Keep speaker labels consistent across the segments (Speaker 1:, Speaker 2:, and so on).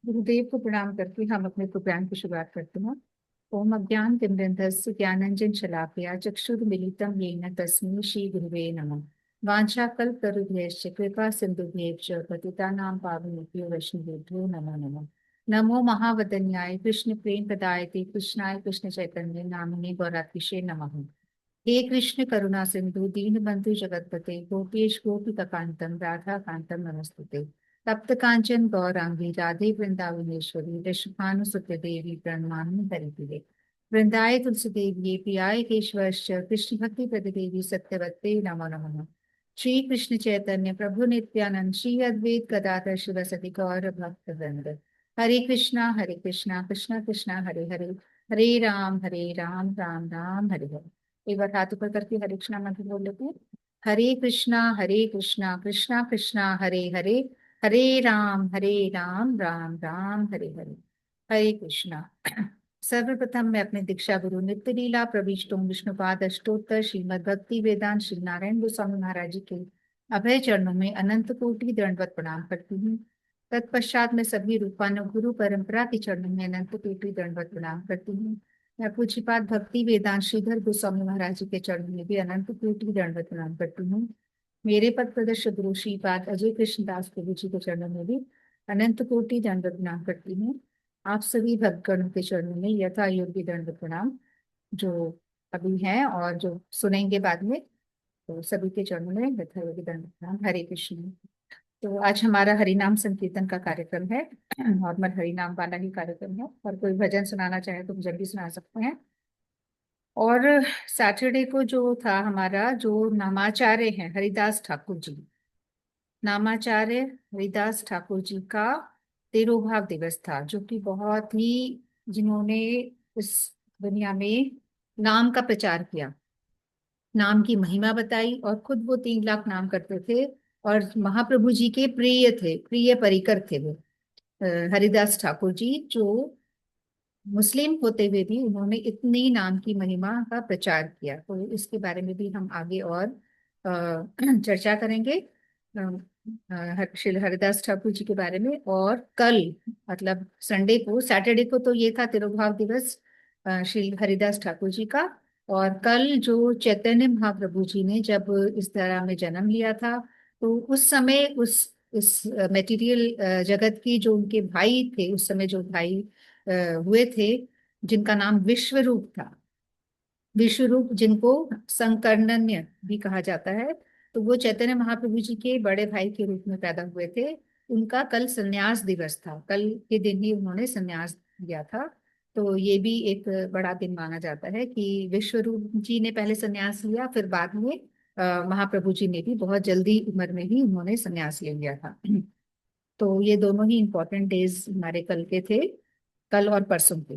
Speaker 1: गुरुदेव को प्रणाम करके हम अपने प्रोग्राम की शुरुआत करते हैं। ओम अज्ञान तिमिरन्धस्य ज्ञानांजन शलाकया चक्षुर्मिलितं येन तस्मै श्री गुरुवे नमः। वाञ्छाकल्पतरुभ्यश्च कृपा सिन्धुभ्यश्च पतितानां पावनेभ्यो वैष्णवेभ्यो नमो नमः। नमो महावदन्याय कृष्ण प्रेम प्रदायते कृष्णाय कृष्ण चैतन्य नामिने गौरात्मिषे नमः। हे कृष्ण करुणा सिंधु दीनबंधु जगतपते गोपेश गोपिकांतम राधा कांतम नमस्तुते। तप्त कांचन गौरांगी राधे वृंदावनेश्वरी वृषभानुसुते देवी प्रणमामि हरिप्रिये। वृंदाय तुलसी देवी प्रियाय केशवश्च कृष्ण भक्ति प्रद देवी सत्यवते नमो नमः। श्री कृष्ण चैतन्य प्रभु नित्यानंद श्री अद्वैत गदाधर शिवसति गौर भक्त वृंद। हरे कृष्णा कृष्णा कृष्णा हरे हरे, हरे राम राम राम हरे हरे। एक बार हाथ ऊपर करके हरे कृष्णा मंत्र बोल लेते हैं। हरे कृष्णा कृष्णा कृष्णा हरे हरे, हरे राम राम राम हरे हरे। हरे कृष्णा। सर्वप्रथम मैं अपने दीक्षा गुरु नित्य लीला प्रविष्टों विष्णुपाद अष्टोत्तर श्रीमद भक्ति वेदांत श्री नारायण गोस्वामी महाराज जी के अभय चरणों में अनंत कोटि दंडवत प्रणाम करती हूँ। तत्पश्चात मैं सभी रूपानुग परंपरा के चरणों में अनंत कोटि दंडवत प्रणाम करती हूँ। मैं पूज्यपाद भक्ति वेदांत श्रीधर गोस्वामी महाराज जी के चरणों में भी अनंत कोटि दंडवत प्रणाम करती हूँ। मेरे पद प्रदर्शक गुरु श्रीपाद अजय कृष्णदास प्रभु जी के चरणों में भी अनंत कोटि दंडवत प्रणाम करती हूँ। आप सभी भक्तगणों के चरणों में यथा योग्य दंडवत प्रणाम, जो अभी हैं और जो सुनेंगे बाद में, तो सभी के चरणों में यथा योग्य दंडवत प्रणाम। हरे कृष्ण। तो आज हमारा हरिनाम संकीर्तन का कार्यक्रम है। नॉर्मल हरिनाम वाला ही कार्यक्रम है, और कोई भजन सुनाना चाहे तो जल्दी सुना सकते हैं। और सैटरडे को जो था हमारा, जो नामाचार्य हैं हरिदास ठाकुर जी, नामाचार्य हरिदास ठाकुर जी का तिरुभाव दिवस था, जो कि बहुत ही, जिन्होंने इस दुनिया में नाम का प्रचार किया, नाम की महिमा बताई, और खुद वो 3 लाख नाम करते थे, और महाप्रभु जी के प्रिय थे, प्रिय परिकर थे वो। हरिदास ठाकुर जी, जो मुस्लिम होते हुए भी उन्होंने इतनी नाम की महिमा का प्रचार किया। तो इसके बारे में भी हम आगे और चर्चा करेंगे, श्री हरिदास ठाकुर जी के बारे में। और कल, मतलब संडे को, सैटरडे को तो ये था तिरुभाव दिवस श्री हरिदास ठाकुर जी का। और कल जो चैतन्य महाप्रभु जी ने जब इस तरह में जन्म लिया था, तो उस समय उस इस मेटीरियल जगत की जो उनके भाई थे, उस समय जो भाई हुए थे, जिनका नाम विश्वरूप था, विश्वरूप जिनको संकर्णन्य भी कहा जाता है, तो वो चैतन्य महाप्रभु जी के बड़े भाई के रूप में पैदा हुए थे। उनका कल संन्यास दिवस था, कल के दिन ही उन्होंने संन्यास लिया था। तो ये भी एक बड़ा दिन माना जाता है कि विश्वरूप जी ने पहले संन्यास लिया, फिर बाद में महाप्रभु जी ने भी बहुत जल्दी उम्र में ही उन्होंने संन्यास ले लिया था। तो ये दोनों ही इम्पोर्टेंट डेज हमारे कल के थे, कल और परसों के।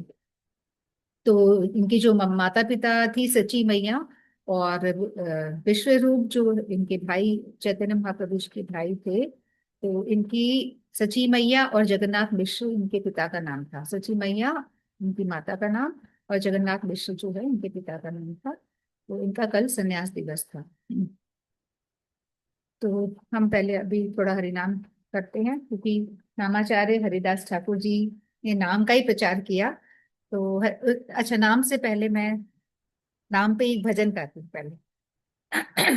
Speaker 1: तो इनकी जो माता पिता थी सची मैया, और विश्वरूप जो इनके भाई चैतन्य महाप्रभु जी के भाई थे, तो इनकी सची मैया और जगन्नाथ मिश्र इनके पिता का नाम था। सची मैया इनकी माता का नाम, और जगन्नाथ मिश्र जो है इनके पिता का नाम था। तो इनका कल संन्यास दिवस था। तो हम पहले अभी थोड़ा हरिनाम करते हैं, क्योंकि नामाचार्य हरिदास ठाकुर जी ने नाम का ही प्रचार किया। तो अच्छा, नाम से पहले मैं नाम पे एक भजन गाती हूँ पहले।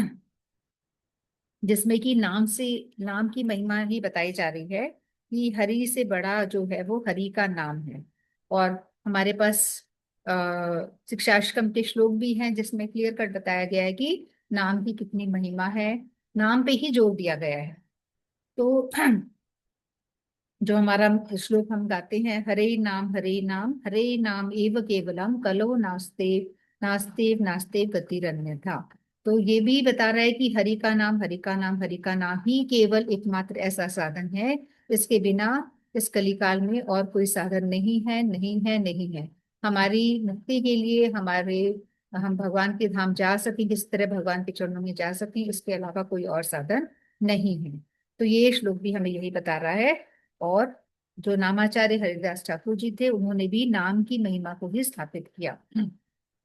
Speaker 1: जिसमें कि नाम से, नाम की महिमा ही बताई जा रही है कि हरि से बड़ा जो है वो हरि का नाम है। और हमारे पास शिक्षाष्टकम के श्लोक भी हैं, जिसमें क्लियर कट बताया गया है कि नाम की कितनी महिमा है, नाम पे ही जोर दिया गया है। तो जो हमारा श्लोक हम गाते हैं, हरे नाम हरे नाम एव केवलम कलो नास्ते नास्तेव नास्ते गतिरन्यथा। तो ये भी बता रहा है कि हरि का नाम, हरि का नाम, हरि का नाम ही केवल एकमात्र ऐसा साधन है, इसके बिना इस कलिकाल में और कोई साधन नहीं है, नहीं है, नहीं है। हमारी मुक्ति के लिए, हमारे, हम भगवान के धाम जा सकें, किस तरह भगवान के चरणों में जा सकें, इसके अलावा कोई और साधन नहीं है। तो ये श्लोक भी हमें यही बता रहा है। और जो नामाचार्य हरिदास ठाकुर जी थे, उन्होंने भी नाम की महिमा को ही स्थापित किया।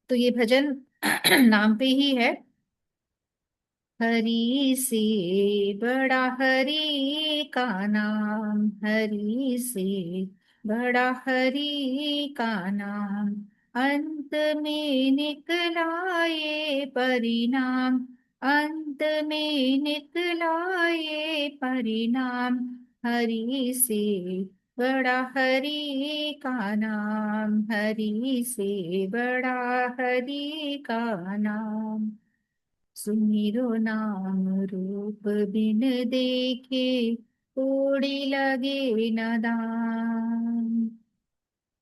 Speaker 1: तो ये भजन नाम पे ही है। हरि से बड़ा हरि का नाम, हरि से बड़ा हरि का नाम। अंत में निकला ये परिणाम, अंत में निकला ये परिणाम। हरि से बड़ा हरि का नाम, हरि से बड़ा हरि का नाम। सुमिरो नाम रूप बिन देखे, कोड़ी लगे न दाम।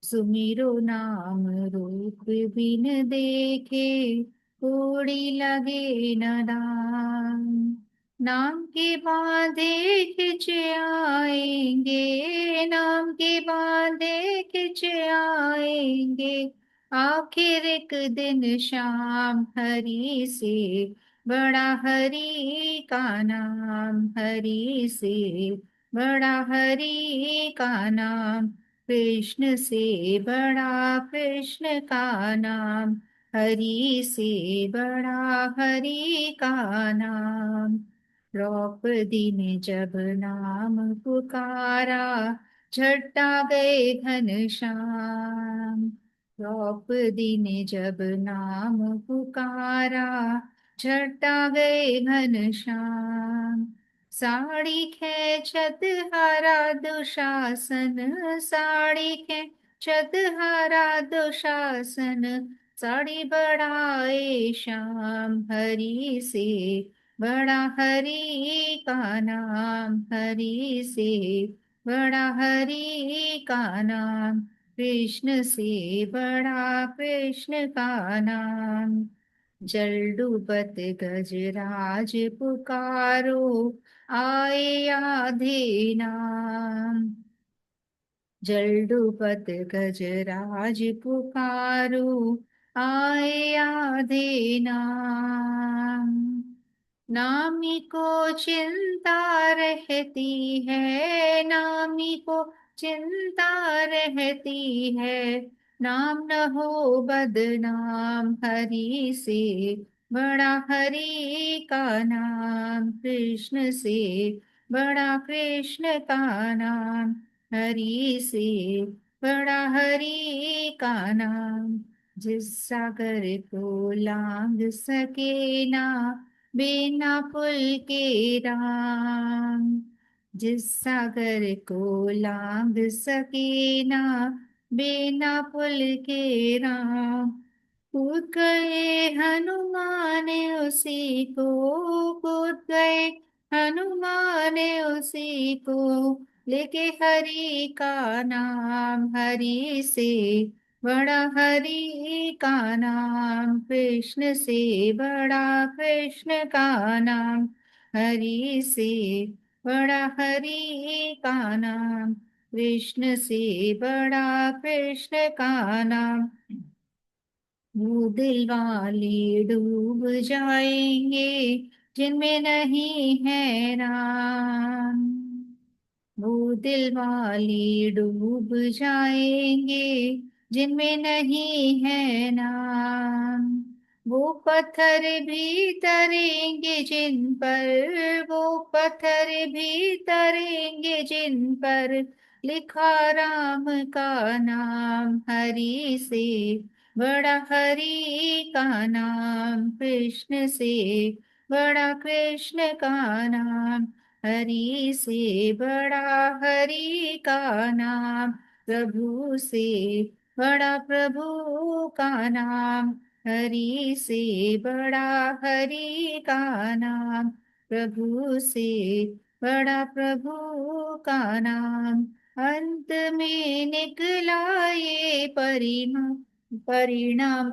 Speaker 1: सुमिरो नाम रूप बिन देखे, कोड़ी लगे न दाम। नाम के बांधे खिंच आएंगे, नाम के बांधे खिंच आएंगे। आखिर एक दिन शाम, हरि से बड़ा हरि का नाम, हरि से बड़ा हरि का नाम। कृष्ण से बड़ा कृष्ण का नाम, हरि से बड़ा हरि का नाम। द्रौपदी ने जब नाम पुकारा, झट्टा गए घनश्याम। द्रौपदी ने जब नाम पुकारा, झट्टा गए घनश्याम। साड़ी खींचत हरा दुशासन, साड़ी खींचत हरा दुशासन। साड़ी बढ़ाए श्याम, हरि से बड़ा हरि का नाम, हरि से बड़ा हरि का नाम। कृष्ण से बड़ा कृष्ण का नाम। जल डूबत गजराज पुकारो, आए आधे नाम। जल डूबत गजराज पुकारो, आए आधे नाम। नामी को चिंता रहती है, नामी को चिंता रहती है। नाम न हो बदनाम, हरि से बड़ा हरि का नाम। कृष्ण से बड़ा कृष्ण का नाम, हरि से बड़ा हरि का नाम। जिस सागर को लांग सके ना, बिना पुल के राम। जिस सागर को लांग सके ना, बिना पुल के राम। कूद गए हनुमान उसी को, कूद गए हनुमान उसी को। लेके हरि का नाम, हरि से बड़ा हरि का नाम। कृष्ण से बड़ा कृष्ण का नाम, हरि से बड़ा हरि का नाम। कृष्ण से बड़ा कृष्ण का नाम। वो दिल वाले डूब जाएंगे, जिनमें नहीं है राम। वो दिल वाले डूब जाएंगे, जिनमें नहीं है नाम। वो पत्थर भी तरेंगे जिन पर, वो पत्थर भी तरेंगे जिन पर लिखा राम का नाम। हरि से बड़ा हरि का नाम, कृष्ण से बड़ा कृष्ण का नाम। हरि से बड़ा हरि का नाम, प्रभु से बड़ा प्रभु का नाम। हरि से बड़ा हरि का नाम, प्रभु से बड़ा प्रभु का नाम। अंत में निकला ये परिणाम, परिणाम।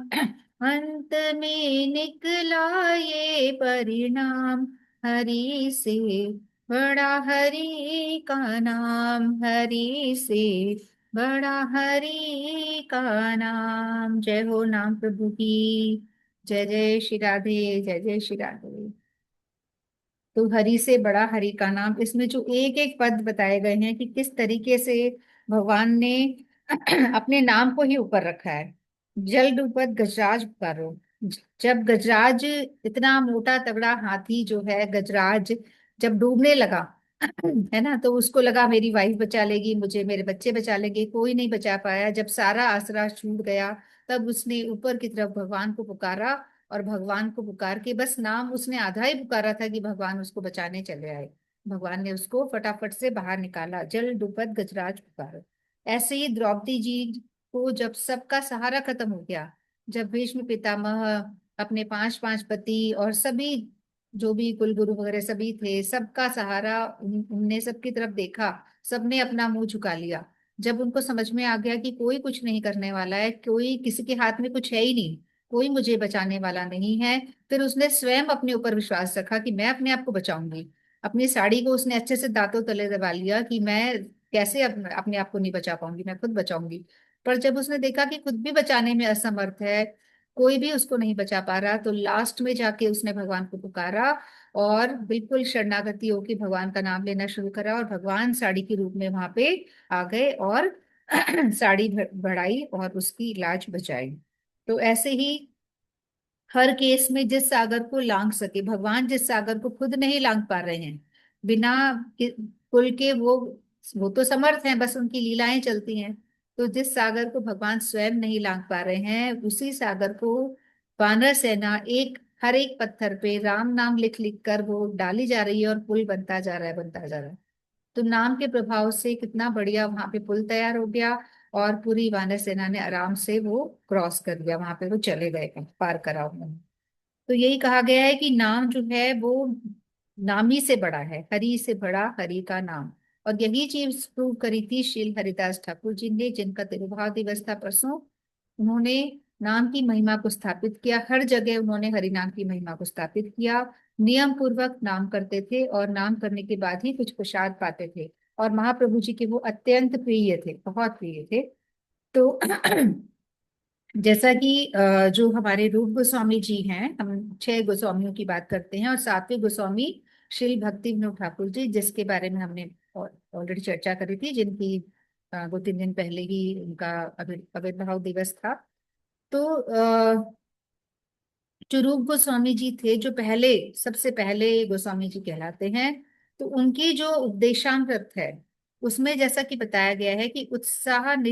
Speaker 1: अंत में निकला ये परिणाम। हरि से बड़ा हरि का नाम, हरि से बड़ा हरि का नाम। जय हो नाम प्रभु की। जय जय श्री राधे, जय जय श्री राधे। तो हरि से बड़ा हरि का नाम, इसमें जो एक एक पद बताए गए हैं कि किस तरीके से भगवान ने अपने नाम को ही ऊपर रखा है। जल डूबत गजराज पुकारो, जब गजराज, इतना मोटा तगड़ा हाथी जो है गजराज, जब डूबने लगा है ना, तो उसको लगा मेरी वाइफ बचा लेगी मुझे, मेरे बच्चे बचा लेंगे, कोई नहीं बचा पाया। जब सारा आसरा छूट गया, तब उसने ऊपर की तरफ भगवान को पुकारा, और भगवान को पुकार के बस नाम उसने आधा ही पुकारा था कि भगवान उसको बचाने चले आए। भगवान ने उसको फटाफट से बाहर निकाला, जल डूबत गजराज पुकारो। ऐसे ही द्रौपदी जी को जब सबका सहारा खत्म हो गया, जब भीष्म पितामह अपने पांच पांच पति और सभी जो भी कुलगुरु वगैरह सभी थे, सबका सहारा उनने सबकी तरफ देखा, सबने अपना मुंह झुका लिया। जब उनको समझ में आ गया कि कोई कुछ नहीं करने वाला है, कोई किसी के हाथ में कुछ है ही नहीं, कोई मुझे बचाने वाला नहीं है, फिर उसने स्वयं अपने ऊपर विश्वास रखा कि मैं अपने आप को बचाऊंगी। अपनी साड़ी को उसने अच्छे से दांतों तले दबा लिया कि मैं कैसे अपने आप को नहीं बचा पाऊंगी, मैं खुद बचाऊंगी। पर जब उसने देखा कि खुद भी बचाने में असमर्थ है, कोई भी उसको नहीं बचा पा रहा, तो लास्ट में जाके उसने भगवान को पुकारा और बिल्कुल शरणागति होकर भगवान का नाम लेना शुरू करा, और भगवान साड़ी के रूप में वहां पे आ गए और साड़ी बढ़ाई और उसकी इलाज बचाई। तो ऐसे ही हर केस में जिस सागर को लांग सके भगवान, जिस सागर को खुद नहीं लांग पा रहे हैं बिना कुल के, वो तो समर्थ हैं, बस उनकी लीलाएं चलती हैं। तो जिस सागर को भगवान स्वयं नहीं लांग पा रहे हैं, उसी सागर को वानर सेना एक हर एक पत्थर पे राम नाम लिख लिख कर वो डाली जा रही है, और पुल बनता जा रहा है, बनता जा रहा है। तो नाम के प्रभाव से कितना बढ़िया वहां पे पुल तैयार हो गया, और पूरी वानर सेना ने आराम से वो क्रॉस कर दिया, वहां पे वो चले गए, पार करा उन्होंने। तो यही कहा गया है कि नाम जो है वो नामी से बड़ा है, हरि से बड़ा हरि का नाम। और यही चीज प्रूव करी थी शील हरिदास ठाकुर जी ने, जिनका तिरुभाव दिवस था परसों। उन्होंने नाम की महिमा को स्थापित किया, हर जगह उन्होंने हरि नाम की महिमा को स्थापित किया। नियम पूर्वक नाम करते थे, और नाम करने के बाद ही कुछ प्रसाद पाते थे। और महाप्रभु जी के वो अत्यंत प्रिय थे, बहुत प्रिय थे। तो जैसा कि जो हमारे रूप गोस्वामी जी हैं, हम छह गोस्वामियों की बात करते हैं, और सातवें गोस्वामी श्री भक्ति विनोद ठाकुर जी, जिसके बारे में हमने ऑलरेडी चर्चा करी थी, जिनकी 2-3 दिन पहले ही उनका आविर्भाव दिवस था। तो जो रूप गोस्वामी जी थे, जो पहले सबसे पहले गोस्वामी जी कहलाते हैं, तो उनकी जो उपदेशामृत है, उसमें जैसा कि बताया गया है कि उत्साहान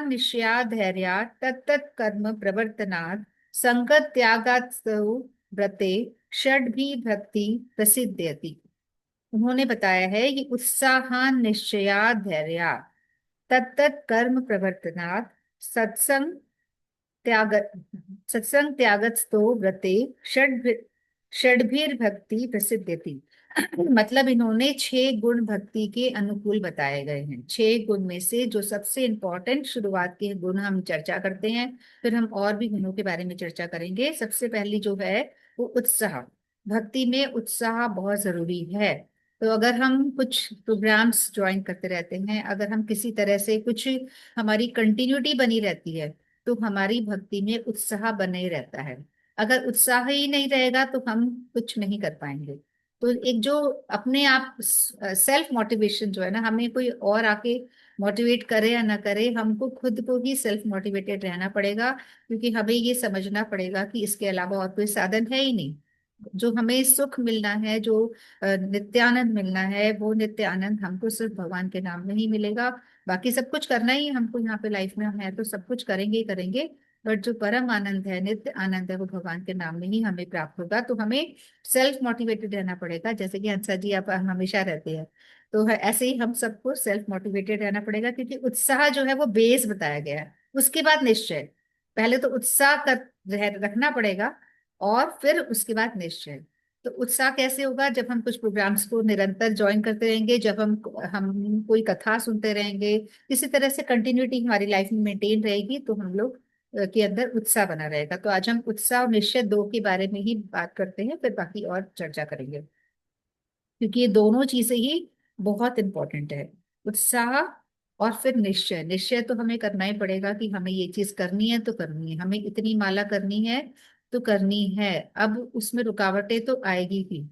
Speaker 1: निश्चया धैर्या तत्तत् कर्म प्रवर्तनात् संगत त्यागात् व्रते षड्भी भक्ति प्रसिद्ध्यति। उन्होंने बताया है कि उत्साहान निश्चया धैर्या तत्तत् कर्म प्रवर्तनात् सत्संग त्याग सत्संग त्यागस्तो व्रते षड षड्भिर्भक्ति प्रसिद्ध्यति। मतलब इन्होंने 6 गुण भक्ति के अनुकूल बताए गए हैं। 6 गुण में से जो सबसे इंपॉर्टेंट शुरुआत के गुण हम चर्चा करते हैं, फिर हम और भी गुणों के बारे में चर्चा करेंगे। सबसे पहली जो है वो उत्साह। भक्ति में उत्साह बहुत जरूरी है। तो अगर हम कुछ प्रोग्राम्स ज्वाइन करते रहते हैं, अगर हम किसी तरह से कुछ, हमारी कंटिन्यूटी बनी रहती है, तो हमारी भक्ति में उत्साह बने ही रहता है। अगर उत्साह ही नहीं रहेगा तो हम कुछ नहीं कर पाएंगे। तो एक जो अपने आप सेल्फ मोटिवेशन जो है ना, हमें कोई और आके मोटिवेट करे या ना करे, हमको खुद को ही सेल्फ मोटिवेटेड रहना पड़ेगा, क्योंकि हमें ये समझना पड़ेगा कि इसके अलावा और कोई साधन है ही नहीं। जो हमें सुख मिलना है, जो नित्यानंद मिलना है, वो नित्य आनंद हमको सिर्फ भगवान के नाम में ही मिलेगा। बाकी सब कुछ करना ही है हमको यहाँ पे, लाइफ में हम है तो सब कुछ करेंगे ही करेंगे, बट जो परम आनंद है, नित्य आनंद है, वो भगवान के नाम में ही हमें प्राप्त होगा। तो हमें सेल्फ मोटिवेटेड रहना पड़ेगा, जैसे कि हंसा जी आप हमेशा रहते हैं। तो ऐसे ही हम सबको सेल्फ मोटिवेटेड रहना पड़ेगा, क्योंकि उत्साह जो है वो बेस बताया गया है, उसके बाद निश्चय। पहले तो उत्साह कर रखना पड़ेगा, और फिर उसके बाद निश्चय। तो उत्साह कैसे होगा? जब हम कुछ प्रोग्राम्स को निरंतर ज्वाइन करते रहेंगे, जब हम कोई कथा सुनते रहेंगे, किसी तरह से कंटिन्यूटी हमारी लाइफ में मेंटेन रहेगी, तो हम लोग के अंदर उत्साह बना रहेगा। तो आज हम उत्साह और निश्चय दो के बारे में ही बात करते हैं, फिर बाकी और चर्चा करेंगे, क्योंकि ये दोनों चीजें ही बहुत इंपॉर्टेंट है। उत्साह और फिर निश्चय। निश्चय तो हमें करना ही पड़ेगा कि हमें ये चीज करनी है तो करनी है, हमें इतनी माला करनी है तो करनी है। अब उसमें रुकावटें तो आएगी ही,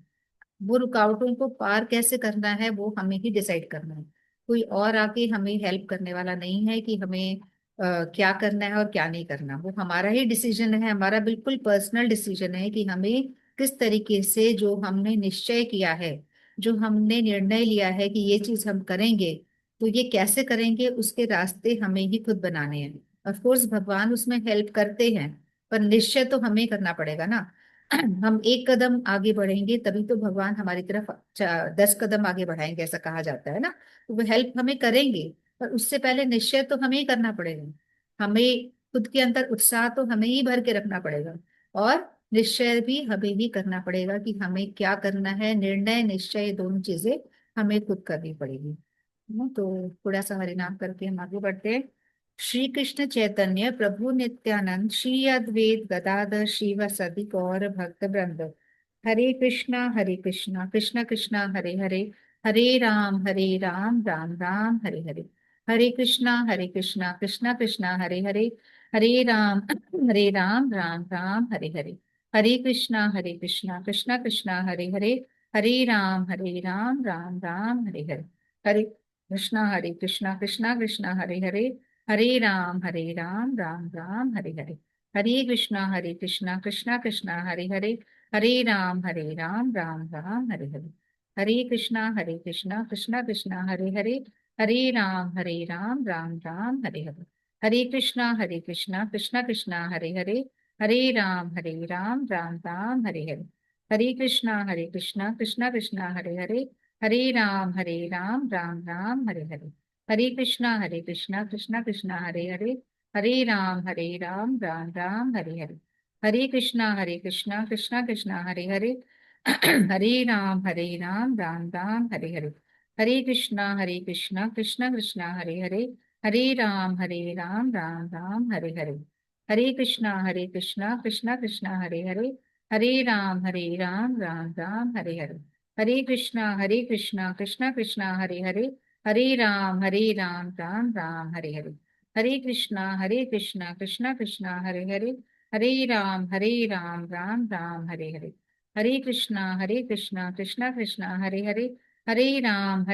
Speaker 1: वो रुकावटों को पार कैसे करना है वो हमें ही डिसाइड करना है। कोई और आके हमें हेल्प करने वाला नहीं है कि हमें क्या करना है और क्या नहीं करना। वो हमारा ही डिसीजन है, हमारा बिल्कुल पर्सनल डिसीजन है कि हमें किस तरीके से, जो हमने निश्चय किया है, जो हमने निर्णय लिया है कि ये चीज हम करेंगे, तो ये कैसे करेंगे उसके रास्ते हमें ही खुद बनाने हैं। ऑफ कोर्स भगवान उसमें हेल्प करते हैं, पर निश्चय तो हमें करना पड़ेगा ना। हम एक कदम आगे बढ़ेंगे तभी तो भगवान हमारी तरफ 10 कदम आगे बढ़ाएंगे, ऐसा कहा जाता है ना। तो वो हेल्प हमें करेंगे, पर उससे पहले निश्चय तो हमें ही करना पड़ेगा। हमें खुद के अंदर उत्साह तो हमें ही भर के रखना पड़ेगा, और निश्चय भी हमें ही करना पड़ेगा कि हमें क्या करना है। निर्णय निश्चय, ये दोनों चीजें हमें खुद करनी पड़ेगी, है ना। तो थोड़ा सा हरिनाम करके हम आगे बढ़ते हैं। श्री कृष्ण चैतन्य प्रभु नित्यानंद श्री अद्वैत गदाधर शिवसदि गौर भक्त वृंद। हरे कृष्णा कृष्ण कृष्णा हरे हरे राम राम राम हरे हरे। हरे कृष्णा कृष्ण कृष्णा हरे हरे राम राम हरे हरे। हरे कृष्णा कृष्ण कृष्णा हरे राम राम हरे हरे। हरे कृष्णा कृष्ण कृष्ण हरे राम राम हरे हरे। हरे कृष्णा कृष्ण कृष्ण हरे राम राम हरे हरे। हरे कृष्णा कृष्ण कृष्ण हरे राम राम हरे हरे। हरे कृष्णा कृष्ण कृष्ण हरे राम राम हरे हरे। हरे कृष्णा कृष्ण कृष्ण हरे राम राम हरे हरे। हरे कृष्णा कृष्ण कृष्ण हरे राम राम हरे हरे। हरे कृष्णा कृष्ण कृष्ण हरे राम राम हरे हरे। हरे कृष्णा कृष्ण कृष्ण राम राम हरे हरे। हरे कृष्णा कृष्ण कृष्ण राम राम हरे हरे। हरे कृष्णा कृष्ण कृष्ण राम राम हरे हरे। हरे कृष्णा कृष्ण कृष्ण राम राम हरे हरे। हरे कृष्णा कृष्ण कृष्ण राम राम हरे हरे। हरे कृष्णा कृष्ण कृष्ण राम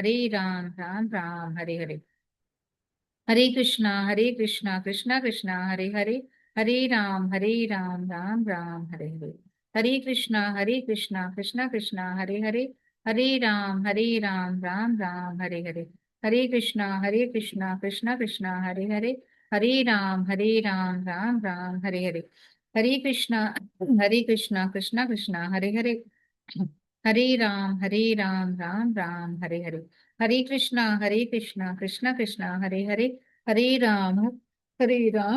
Speaker 1: राम हरे हरे। हरे कृष्णा कृष्ण कृष्ण राम राम हरे हरे। हरे कृष्णा कृष्ण कृष्ण राम राम हरे हरे। हरे कृष्णा कृष्ण कृष्ण राम राम हरे हरे। हरे कृष्णा कृष्ण कृष्ण राम राम हरे हरे। हरे कृष्णा कृष्ण कृष्ण राम राम हरे हरे। हरे कृष्णा कृष्ण कृष्ण राम राम हरे हरे। हरे कृष्णा कृष्ण कृष्ण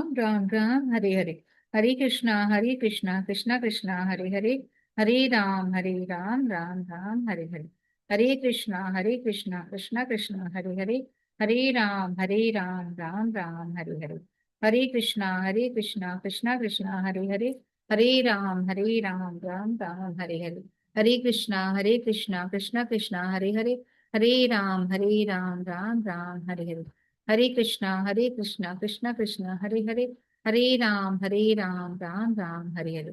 Speaker 1: राम राम हरे हरे। हरे कृष्णा कृष्ण कृष्ण राम राम हरे हरे।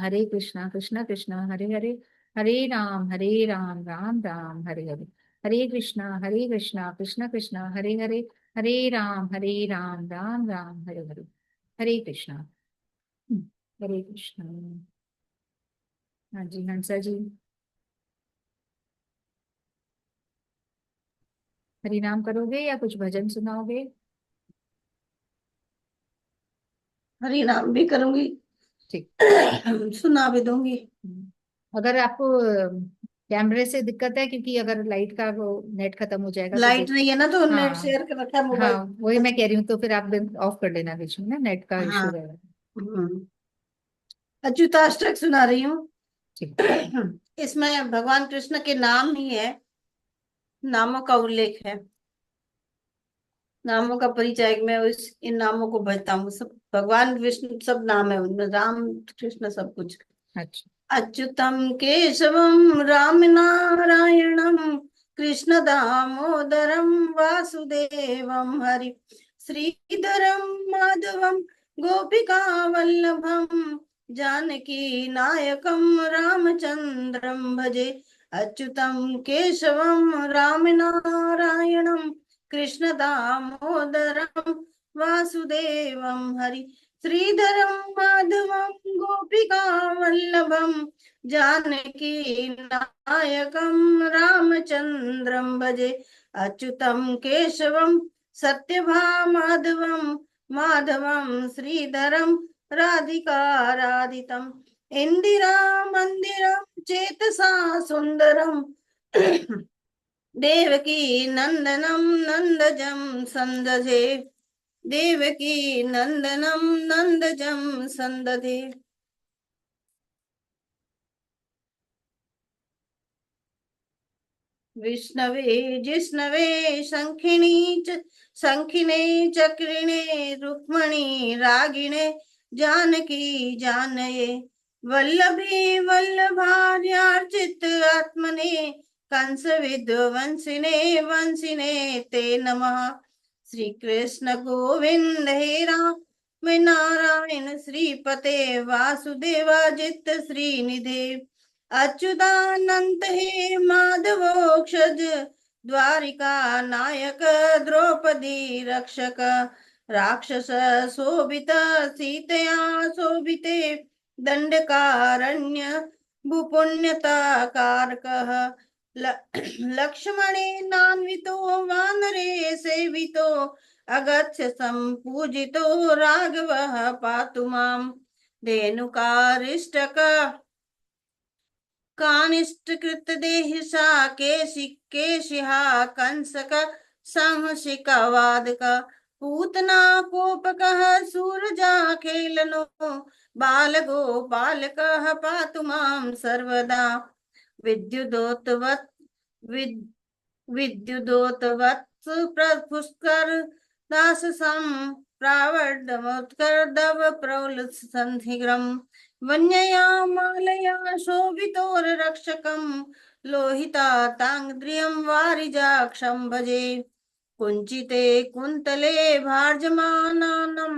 Speaker 1: हरे कृष्णा कृष्ण कृष्ण राम राम हरे हरे। हरे कृष्णा कृष्ण कृष्ण राम राम हरे हरे। हरे कृष्णा कृष्ण कृष्ण राम राम हरे हरे। हरे कृष्णा। हरे कृष्णा। हाँ जी हंसा जी, हरि नाम करोगे या कुछ भजन सुनाओगे?
Speaker 2: हरी नाम भी करूंगी,
Speaker 1: ठीक।
Speaker 2: सुना भी दूंगी।
Speaker 1: अगर आपको कैमरे से दिक्कत है, क्योंकि अगर लाइट का वो नेट खत्म हो जाएगा तो
Speaker 2: लाइट
Speaker 1: देख।
Speaker 2: नहीं है ना, तो नेट
Speaker 1: हाँ
Speaker 2: शेयर कर रखा है
Speaker 1: हाँ,
Speaker 2: मोबाइल।
Speaker 1: वही मैं कह रही हूँ, तो फिर आप ऑफ कर लेना बीच में ना, नेट का इशू
Speaker 2: हाँ।
Speaker 1: रहेगा।
Speaker 2: अच्युताष्टक सुना रही हूँ।
Speaker 1: ठीक।
Speaker 2: इसमें भगवान कृष्ण के नाम ही है, नामों का उल्लेख है, नामों का परिचय। मैं इन नामों को भजता हूँ। सब भगवान विष्णु सब नाम है उनमें, राम कृष्ण सब कुछ।
Speaker 1: अच्छा।
Speaker 2: अच्युतम केशवम राम नारायणम कृष्ण दामोदरम वासुदेवम हरि श्रीधरम माधवम गोपिका वल्लभम जानकी नायकम रामचंद्रम भजे। अच्युतम केशवम राम नारायणम कृष्ण दामोदरम वासुदेवम हरि श्रीधरम माधवम गोपिका वल्लभम जानकी नायकम रामचंद्रम भजे अच्युतम केशवम सत्यभामाधवम माधवम श्रीधरम राधिका राधितम इंदिरा मंदिरम चेतसा सुंदरम देवकी नंदनम नंदजम संदधे देवकी नंदनम नंदजम संदधे। विष्णवे जिष्णवे शंखिने चक्रिणे रुक्मणी रागिणे जानकी जानये वल्लभी वल्लभार्यार्चित आत्मने कंस विध्वंसिने वंशिने ते नमः। श्री कृष्ण गोविंद हे राम नारायण श्रीपते वासुदेवाजित श्रीनिधे अच्युतानंत हे माधवोक्षज द्वारिका नायक द्रौपदी रक्षक राक्षस शोभित सीतया शोभिते दंडकारण्य भूपुण्यता कारकः लक्ष्मणे नान्वितो वानरे सेवितो अगत्य संपूजितो राघवः पातु माम् धेनुकारिष्टक कानिष्टकृत देहिषा केशिहा कंसक संहसिकवादक पूतना कोपकः सूरजा खेलनो बालगोपालकः पातु मां सर्वदा विद्युदोतवत् विद्युदोतवत्स पुष्कर दास प्रावर्धमोत्कर्दव प्रौल संधिग्रम वन्यया मालया शोभितोरक्षकं लोहिता तांग्द्रियं वारिजाक्षं भजे कुञ्चिते कुन्तले भार्जमानानं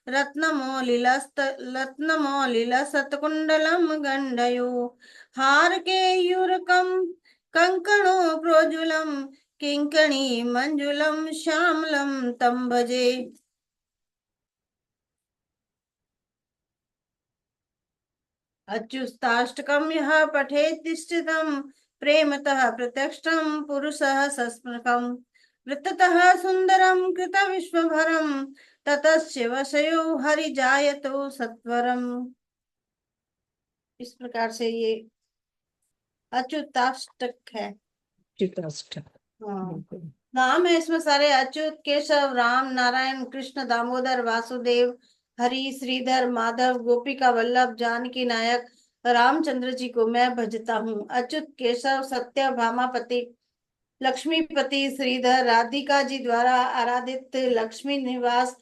Speaker 2: रत्नमौलिलसत्कुण्डलं गण्डयो हारकेयूरकं कङ्कणो प्रोज्वलं किङ्कणी मञ्जुलं श्यामलं तं भजे। अच्युताष्टकं यः पठेत् तिष्ठितं प्रेमतः प्रत्यक्षं पुरुषः सस्मृकं वृत्ततः सुन्दरं कृतविश्वभरं ततस्य वशयो हरिजायतो सत्वरम्। इस प्रकार से ये अच्युताष्टक है।
Speaker 1: अच्युताष्टक,
Speaker 2: हाँ,
Speaker 1: बिल्कुल।
Speaker 2: नाम है इसमें सारे अच्युत केशव राम नारायण कृष्ण दामोदर वासुदेव हरि श्रीधर माधव गोपिका वल्लभ जानकी नायक रामचंद्र जी को मैं भजता हूँ। अच्युत केशव सत्य भामापति लक्ष्मीपति श्रीधर राधिका जी द्वारा आराधित लक्ष्मी निवास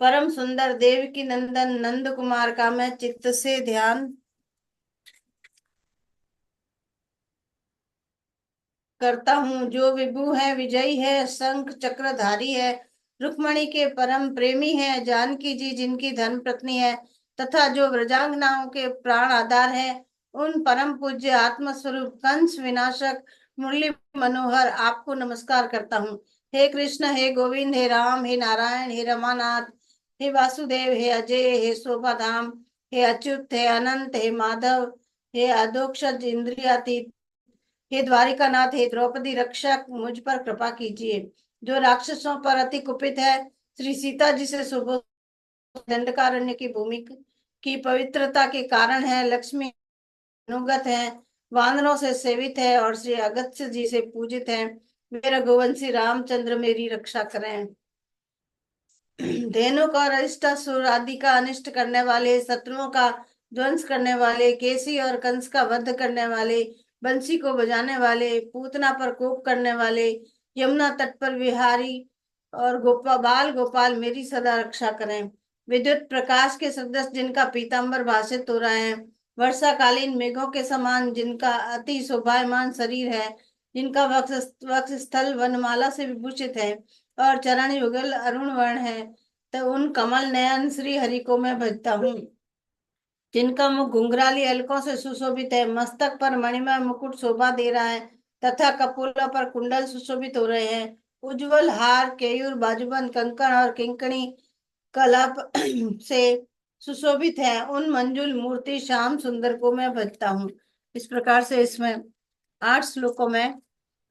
Speaker 2: परम सुंदर देवकी नंदन नंद कुमार का मैं चित्त से ध्यान करता हूँ। जो विभु है विजयी है शंख चक्रधारी है रुक्मणी के परम प्रेमी है जानकी जी जिनकी धर्म पत्नी है तथा जो व्रजांगनाओं के प्राण आधार है उन परम पूज्य आत्मस्वरूप कंस विनाशक मुरली मनोहर आपको नमस्कार करता हूँ। हे कृष्ण हे गोविंद हे राम हे नारायण हे रमानाथ हे वासुदेव हे अजय हे शोभाधाम हे अच्युत हे अनंत हे माधव हे अधोक्षज इंद्रियातीत हे द्वारिकानाथ हे द्रौपदी रक्षक मुझ पर कृपा कीजिए। जो राक्षसों पर अति कुपित है श्री सीता जी से सुबोध दंडकारण्य की भूमि की पवित्रता के कारण है लक्ष्मी अनुगत है वानरों से सेवित है और श्री अगत्य जी से पूजित है मेरा गोवंशी रामचंद्र मेरी रक्षा करें। धेनु का अरिष्टासुर आदि का अनिष्ट करने वाले शत्रुओं का ध्वंस करने वाले केसी और कंस का वध करने वाले बंसी को बजाने वाले पूतना पर कोप करने वाले यमुना तट पर विहारी और बाल गोपाल मेरी सदा रक्षा करें। विद्युत प्रकाश के सदृश जिनका पीतांबर भासित हो रहा है वर्षाकालीन मेघों के समान जिनका अति शोभायमान शरीर है जिनका वक्ष स्थल वनमाला से विभूषित है और चरण युगल अरुण वर्ण है तो उन कमल नयन श्री हरि को मैं भजता हूँ। जिनका मुख घुंघराली अलकों से सुशोभित है मस्तक पर मणिमय मुकुट शोभा दे रहा है तथा कपोलों पर कुंडल सुशोभित हो रहे हैं उज्जवल हार, केयूर, बाजूबंद, कंकण और किंकणी कलाप से सुशोभित है। उन मंजुल मूर्ति श्याम सुंदर को मैं भजता हूँ। इस प्रकार से इसमें 8 श्लोकों में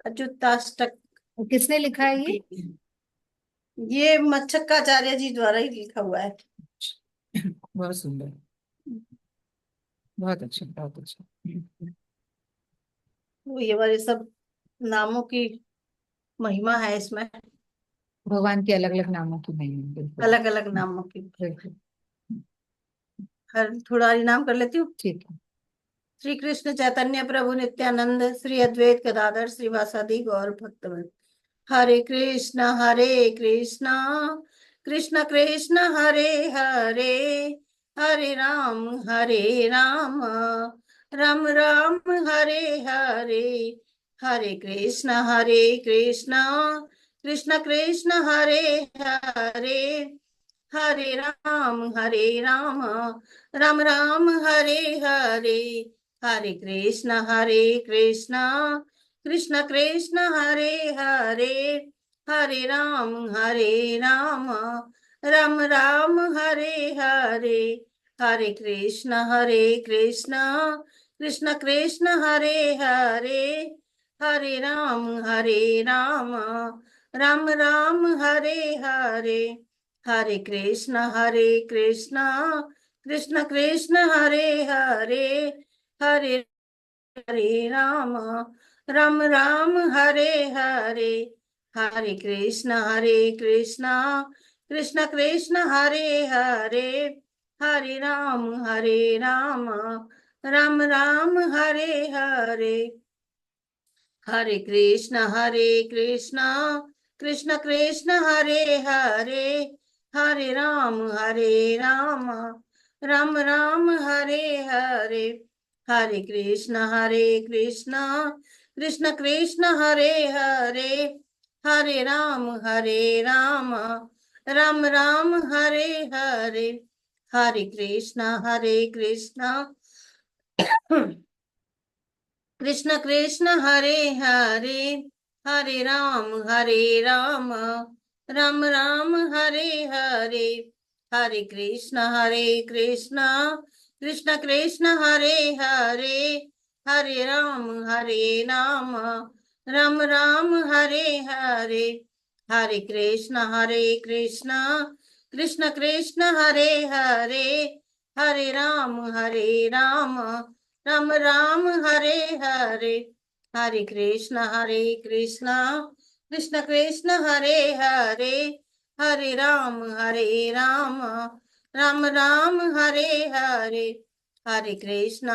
Speaker 2: अच्युताष्टक
Speaker 1: किसने लिखा है ये?
Speaker 2: ये मच्छक्काचार्य जी द्वारा ही लिखा हुआ है।
Speaker 1: बहुत सुंदर, बहुत अच्छा, बहुत अच्छा।
Speaker 2: तो ये वाले सब नामों की महिमा है इसमें,
Speaker 1: भगवान के अलग अलग नामों की नहीं है, बिल्कुल
Speaker 2: अलग अलग नामों की।
Speaker 1: बिल्कुल।
Speaker 2: हर थोड़ा नाम कर लेती हूँ।
Speaker 1: ठीक है।
Speaker 2: श्री कृष्ण चैतन्य प्रभु नित्यानंद, श्री अद्वैत गदाधर श्रीवासादि गौर भक्तवृंद। हरे कृष्ण कृष्ण कृष्ण हरे हरे, हरे राम राम राम हरे हरे। हरे कृष्ण कृष्ण कृष्ण हरे हरे, हरे राम राम राम हरे हरे। हरे कृष्ण कृष्ण कृष्ण हरे हरे, हरे राम राम राम हरे हरे। हरे कृष्ण कृष्ण कृष्ण हरे हरे, हरे राम राम राम हरे हरे। हरे कृष्ण कृष्ण हरे हरे, हरे हरे राम राम हरे हरे। हरे कृष्ण कृष्ण हरे हरे, हरे राम राम राम हरे हरे। हरे कृष्ण कृष्ण हरे हरे, हरे राम राम राम हरे हरे। हरे कृष्ण कृष्ण हरे हरे, हरे राम राम राम हरे हरे। हरे कृष्ण कृष्ण हरे हरे, हरे राम राम राम हरे हरे। हरे कृष्ण कृष्ण हरे हरे, हरे राम राम राम हरे हरे। हरे कृष्ण कृष्ण हरे हरे, हरे राम राम राम हरे हरे। हरे कृष्ण कृष्ण हरे हरे, हरे राम राम राम हरे हरे। हरे कृष्ण कृष्ण हरे हरे, हरे राम राम राम हरे हरे। हरे कृष्ण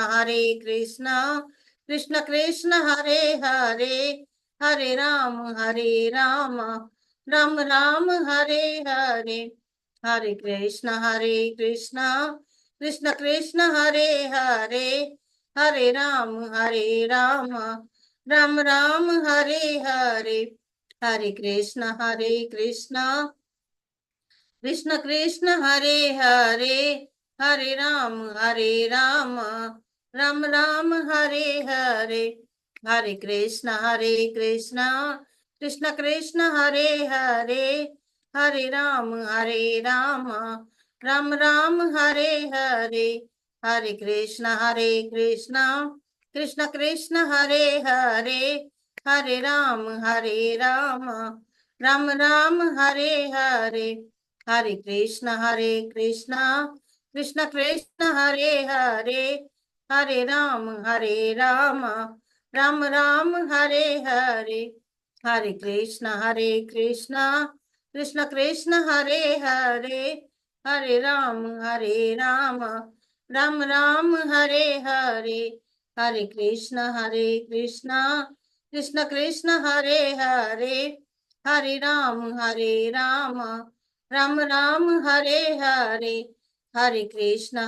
Speaker 2: कृष्ण हरे हरे, हरे राम राम राम हरे हरे। हरे कृष्ण कृष्ण हरे हरे, हरे राम राम राम हरे हरे। हरे कृष्ण कृष्ण हरे हरे, हरे राम राम राम हरे हरे। हरे कृष्ण कृष्ण हरे हरे, हरे राम राम राम हरे हरे। हरे कृष्ण कृष्ण हरे हरे, हरे राम राम राम हरे हरे। हरे कृष्ण कृष्ण हरे हरे, हरे राम राम राम हरे हरे। हरे कृष्ण कृष्ण हरे हरे, हरे राम राम राम हरे हरे। हरे कृष्ण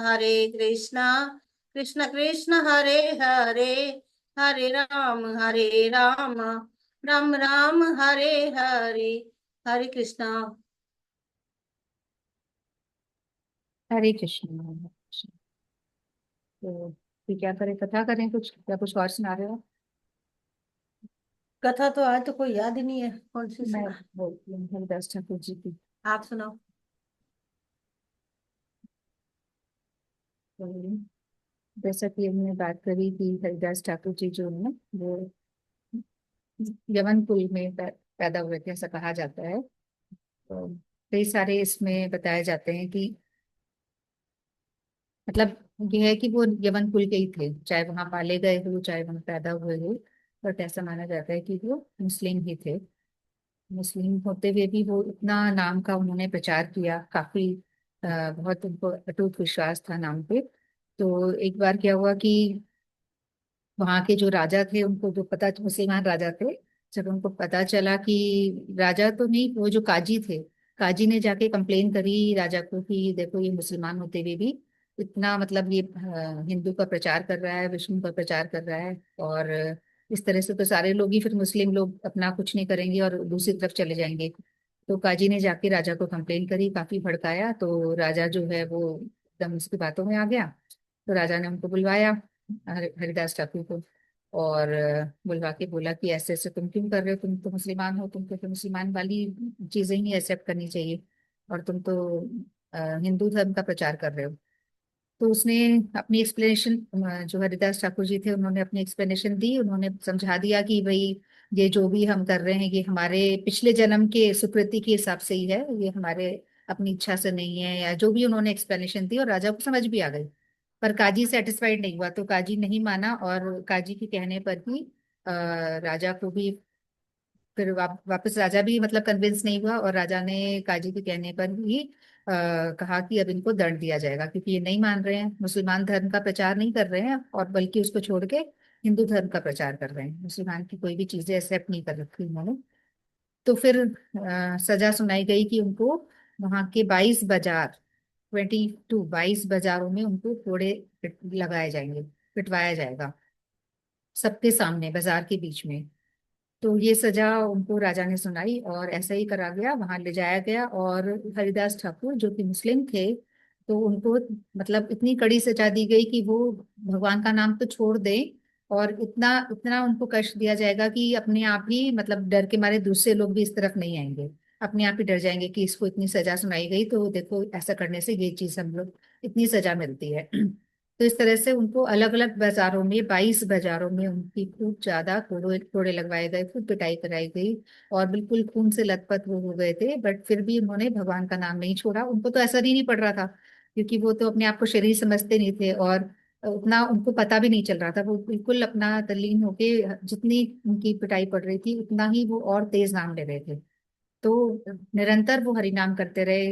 Speaker 2: कृष्ण हरे हरे, हरे राम राम राम हरे हरे। हरे कृष्णा।
Speaker 1: हरे कृष्ण, हरे कृष्ण। तो फिर क्या करें, कथा करें कुछ, या कुछ और सुना रहे हो?
Speaker 2: कथा तो आज तो कोई याद ही नहीं है, कौन सी
Speaker 1: मैं
Speaker 2: सुना।
Speaker 1: बोलती हूँ हरिदास ठाकुर जी की।
Speaker 2: आप सुनाओ।
Speaker 1: तो जैसा कि हमने बात करी कि हरिदास ठाकुर जी जो है वो यवन कुल में पैदा हुए थे, ऐसा कहा जाता है। तो कई सारे इसमें बताए जाते हैं कि मतलब ये है कि वो यवन कुल के ही थे, चाहे वहां पाले गए हो चाहे वहां पैदा हुए हो। बट ऐसा माना जाता है कि वो मुस्लिम ही थे। मुस्लिम होते हुए भी वो इतना नाम का उन्होंने प्रचार किया, काफी बहुत उनको अटूट विश्वास था नाम पे। तो एक बार क्या हुआ कि वहां के जो राजा थे उनको जो पता, मुसलमान राजा थे, जब उनको पता चला कि राजा तो नहीं, वो जो काजी थे, काजी ने जाके कंप्लेन करी राजा को कि देखो ये मुसलमान होते हुए भी इतना मतलब ये हिंदू का प्रचार कर रहा है, विष्णु का प्रचार कर रहा है। और इस तरह से तो सारे लोग ही फिर मुस्लिम लोग अपना कुछ नहीं करेंगे और दूसरी तरफ चले जाएंगे। तो काजी ने जाके राजा को कंप्लेन करी, काफी भड़काया। तो राजा जो है वो एकदम उसकी बातों में आ गया। तो राजा ने उनको बुलवाया, हरिदास ठाकुर को, और बुलवा के बोला कि ऐसे ऐसे तुम क्यों कर रहे हो, तुम तो मुसलमान हो, तुमको तो मुसलमान वाली चीजें ही एक्सेप्ट करनी चाहिए, और तुम तो हिंदू धर्म का प्रचार कर रहे हो। तो उसने अपनी एक्सप्लेनेशन, जो हरिदास ठाकुर जी थे उन्होंने अपनी एक्सप्लेनेशन दी, उन्होंने समझा दिया कि भाई ये जो भी हम कर रहे हैं ये हमारे पिछले जन्म के सुकृति के हिसाब से ही है, ये हमारे अपनी इच्छा से नहीं है, या जो भी उन्होंने एक्सप्लेनेशन दी, और राजा को समझ भी आ गई। पर काजी सेटिस्फाइड नहीं हुआ, तो काजी नहीं माना, और काजी के कहने पर ही राजा को भी फिर वापस राजा भी मतलब कन्विंस नहीं हुआ, और राजा ने काजी के कहने पर ही कहा कि अब इनको दंड दिया जाएगा, क्योंकि ये नहीं मान रहे हैं, मुसलमान धर्म का प्रचार नहीं कर रहे हैं, और बल्कि उसको छोड़ के हिंदू धर्म का प्रचार कर रहे हैं, मुसलमान की कोई भी चीजें एक्सेप्ट नहीं कर रखी उन्होंने। तो फिर सजा सुनाई गई कि उनको वहां के 22 बाजार, 22 बाजारों में उनको कोड़े लगाए जाएंगे, पिटवाया जाएगा सबके सामने बाजार के बीच में। तो ये सजा उनको राजा ने सुनाई, और ऐसा ही करा गया, वहां ले जाया गया। और हरिदास ठाकुर जो कि मुस्लिम थे, तो उनको मतलब इतनी कड़ी सजा दी गई कि वो भगवान का नाम तो छोड़ दें, और इतना इतना उनको कष्ट दिया जाएगा कि अपने आप ही मतलब डर के मारे दूसरे लोग भी इस तरफ नहीं आएंगे, अपने आप ही डर जाएंगे कि इसको इतनी सजा सुनाई गई, तो देखो ऐसा करने से ये चीज हम लोग, इतनी सजा मिलती है। तो इस तरह से उनको अलग अलग बाजारों में, 22 बाजारों में उनकी खूब ज्यादा कोड़े कोड़े लगवाए गए, खूब पिटाई कराई गई, और बिल्कुल खून से लथपथ वो हो गए थे। बट फिर भी उन्होंने भगवान का नाम नहीं छोड़ा, उनको तो असर ही नहीं पड़ रहा था, क्योंकि वो तो अपने आप को शरीर समझते नहीं थे, और उतना उनको पता भी नहीं चल रहा था, वो बिल्कुल अपना तल्लीन होके जितनी उनकी पिटाई पड़ रही थी उतना ही वो और तेज नाम ले रहे थे। तो निरंतर वो हरि नाम करते रहे,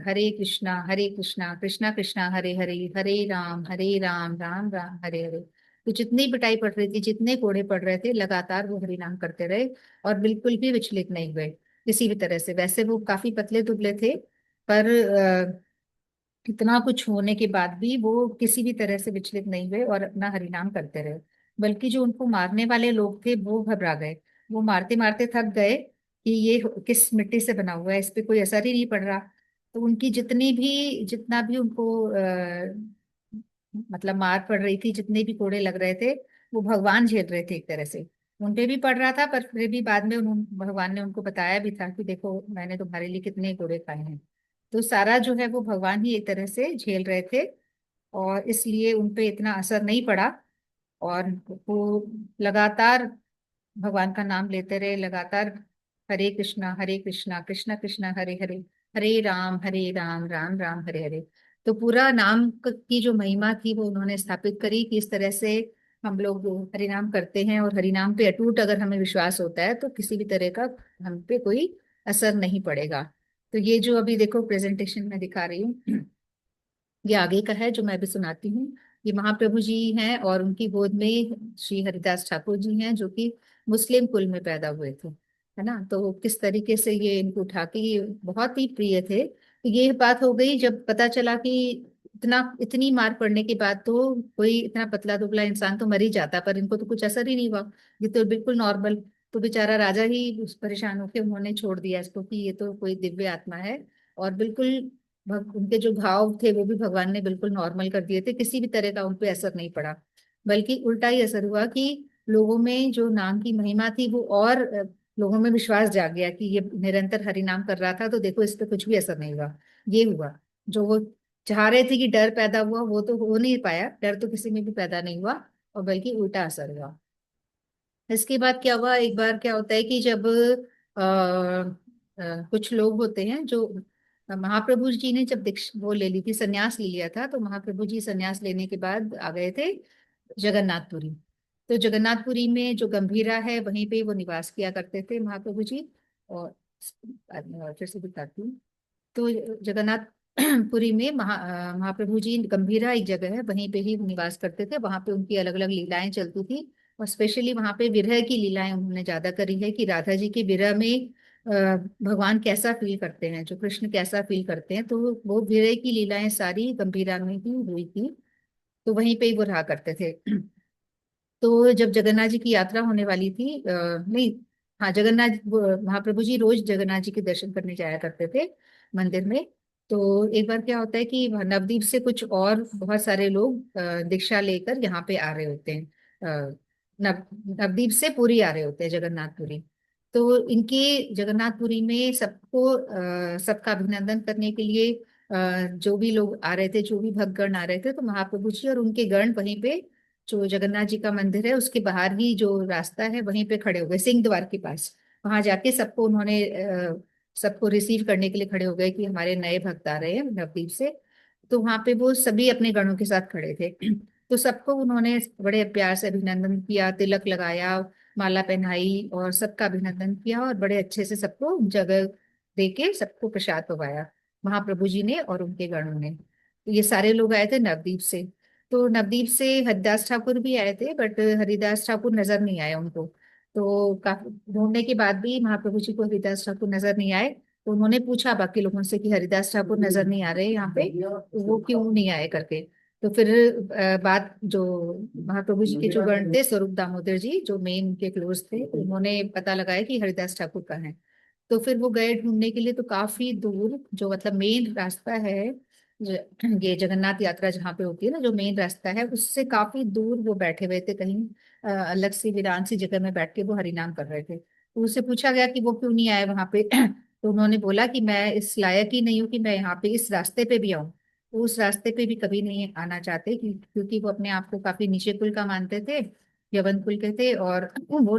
Speaker 1: हरे कृष्णा कृष्णा कृष्णा हरे हरे, हरे राम राम हरे हरे। तो जितनी पिटाई पड़ रही थी, जितने कोड़े पड़ रहे थे, लगातार वो हरि नाम करते रहे, और बिल्कुल भी विचलित नहीं हुए किसी भी तरह से। वैसे वो काफी पतले दुबले थे, पर इतना कुछ होने के बाद भी वो किसी भी तरह से विचलित नहीं हुए और अपना हरिनाम करते रहे। बल्कि जो उनको मारने वाले लोग थे वो घबरा गए, वो मारते मारते थक गए कि ये किस मिट्टी से बना हुआ है, इस पे कोई असर ही नहीं पड़ रहा। तो उनकी जितना भी उनको मतलब मार पड़ रही थी, जितने भी कोड़े लग रहे थे, वो भगवान झेल रहे थे एक तरह से। उन पे भी पड़ रहा था, पर फिर भी बाद में भगवान ने उनको बताया भी था कि देखो मैंने तुम्हारे लिए कितने कोड़े खाए हैं। तो सारा जो है वो भगवान ही एक तरह से झेल रहे थे, और इसलिए उन पे इतना असर नहीं पड़ा। और वो लगातार भगवान का नाम लेते रहे, लगातार हरे कृष्णा कृष्णा कृष्णा हरे हरे, हरे राम राम हरे हरे। तो पूरा नाम की जो महिमा थी वो उन्होंने स्थापित करी कि इस तरह से हम लोग हरि नाम करते हैं, और हरि नाम पे अटूट अगर हमें विश्वास होता है तो किसी भी तरह का हम पे कोई असर नहीं पड़ेगा। तो ये जो अभी देखो प्रेजेंटेशन में दिखा रही हूँ, ये आगे का है जो मैं भी सुनाती हूँ। ये महाप्रभु जी हैं, और उनकी गोद में श्री हरिदास ठाकुर जी हैं, जो कि मुस्लिम कुल में पैदा हुए थे, है ना। तो किस तरीके से ये इनको उठा के, ये बहुत ही प्रिय थे। तो ये बात हो गई जब पता चला कि इतनी मार पड़ने के बाद तो कोई इतना पतला दुबला इंसान तो मर ही जाता, पर इनको तो कुछ असर ही नहीं हुआ, ये तो बिल्कुल नॉर्मल। तो बेचारा राजा ही परेशान होकर उन्होंने छोड़ दिया इसको कि ये तो कोई दिव्य आत्मा है, और बिल्कुल उनके जो घाव थे वो भी भगवान ने बिल्कुल नॉर्मल कर दिए थे, किसी भी तरह का उन पे असर नहीं पड़ा। बल्कि उल्टा ही असर हुआ कि लोगों में जो नाम की महिमा थी वो और लोगों में विश्वास जाग गया कि ये निरंतर हरि नाम कर रहा था, तो देखो इस पे कुछ भी असर नहीं हुआ। ये हुआ जो वो चाह रहे थे कि डर पैदा हुआ, वो तो हो नहीं पाया, डर तो किसी में भी पैदा नहीं हुआ, और बल्कि उल्टा असर हुआ। इसके बाद क्या हुआ, एक बार क्या होता है कि जब कुछ लोग होते हैं जो महाप्रभु जी ने जब दीक्ष वो ले ली थी, संन्यास ले लिया था, तो महाप्रभु जी संन्यास लेने के बाद आ गए थे जगन्नाथपुरी। तो जगन्नाथपुरी में जो गंभीरा है वहीं पे वो निवास किया करते थे महाप्रभु जी। और फिर से बताती हूँ। तो जगन्नाथपुरी में महाप्रभु जी गंभीरा एक जगह है, वहीं पे ही निवास करते थे। वहां पे उनकी अलग अलग लीलाएं चलती थी, और स्पेशली वहां पे विरह की लीलाएं उन्होंने ज्यादा करी है, कि राधा जी के विरह में भगवान कैसा फील करते हैं, जो कृष्ण कैसा फील करते हैं, तो वो विरह की लीलाएं सारी गंभीरा में ही हुई थी। तो वहीं पे ही वो रहा करते थे। तो जब जगन्नाथ जी की यात्रा होने वाली थी, नहीं, हाँ, महाप्रभु जी रोज जगन्नाथ जी के दर्शन करने जाया करते थे मंदिर में। तो एक बार क्या होता है कि नवदीप से कुछ और बहुत सारे लोग दीक्षा लेकर यहाँ पे आ रहे होते हैं। नवदीप से पुरी आ रहे होते हैं, जगन्नाथपुरी। तो इनके जगन्नाथपुरी में सबको सबका अभिनंदन करने के लिए जो भी लोग आ रहे थे, जो भी भक्तगण आ रहे थे, तो महाप्रभु जी और उनके गण वहीं पे जो जगन्नाथ जी का मंदिर है उसके बाहर ही जो रास्ता है वहीं पे खड़े हो गए, सिंह द्वार के पास। वहां जाके सबको उन्होंने सबको रिसीव करने के लिए खड़े हो गए कि हमारे नए भक्त आ रहे हैं नवदीप से। तो वहां पे वो सभी अपने गणों के साथ खड़े थे। तो सबको उन्होंने बड़े प्यार से अभिनंदन किया, तिलक लगाया, माला पहनाई, और सबका अभिनंदन किया, और बड़े अच्छे से सबको जगह देके सबको प्रसाद पवाया महाप्रभु जी ने और उनके गणों ने। तो ये सारे लोग आए थे नवदीप से। तो नवदीप से हरिदास ठाकुर भी आए थे, बट हरिदास ठाकुर नजर नहीं आए उनको। तो काफी ढूंढने के बाद भी महाप्रभु जी को हरिदास ठाकुर नजर नहीं आए। तो उन्होंने पूछा बाकी लोगों से कि हरिदास ठाकुर नजर नहीं आ रहे यहाँ पे, तो वो क्यों नहीं आए करके। तो फिर बात जो महाप्रभु जी के जो गण थे, स्वरूप दामोदर जी जो मेन उनके क्लोज थे, तो उन्होंने पता लगाया कि हरिदास ठाकुर का है। तो फिर वो गए ढूंढने के लिए, तो काफी दूर जो मतलब मेन रास्ता है, ये जगन्नाथ यात्रा जहाँ पे होती है ना, जो मेन रास्ता है उससे काफी दूर वो बैठे हुए थे कहीं अलग सी वीरान सी जगह में बैठ के वो हरिनाम कर रहे थे। तो उससे पूछा गया कि वो क्यों नहीं आए वहां पे। तो उन्होंने बोला कि मैं इस लायक ही नहीं हूँ कि मैं यहाँ पे इस रास्ते पे भी आऊँ। तो उस रास्ते पे भी कभी नहीं आना चाहते, क्योंकि वो अपने आप को काफी नीचे कुल का मानते थे, यवन कुल के थे, और वो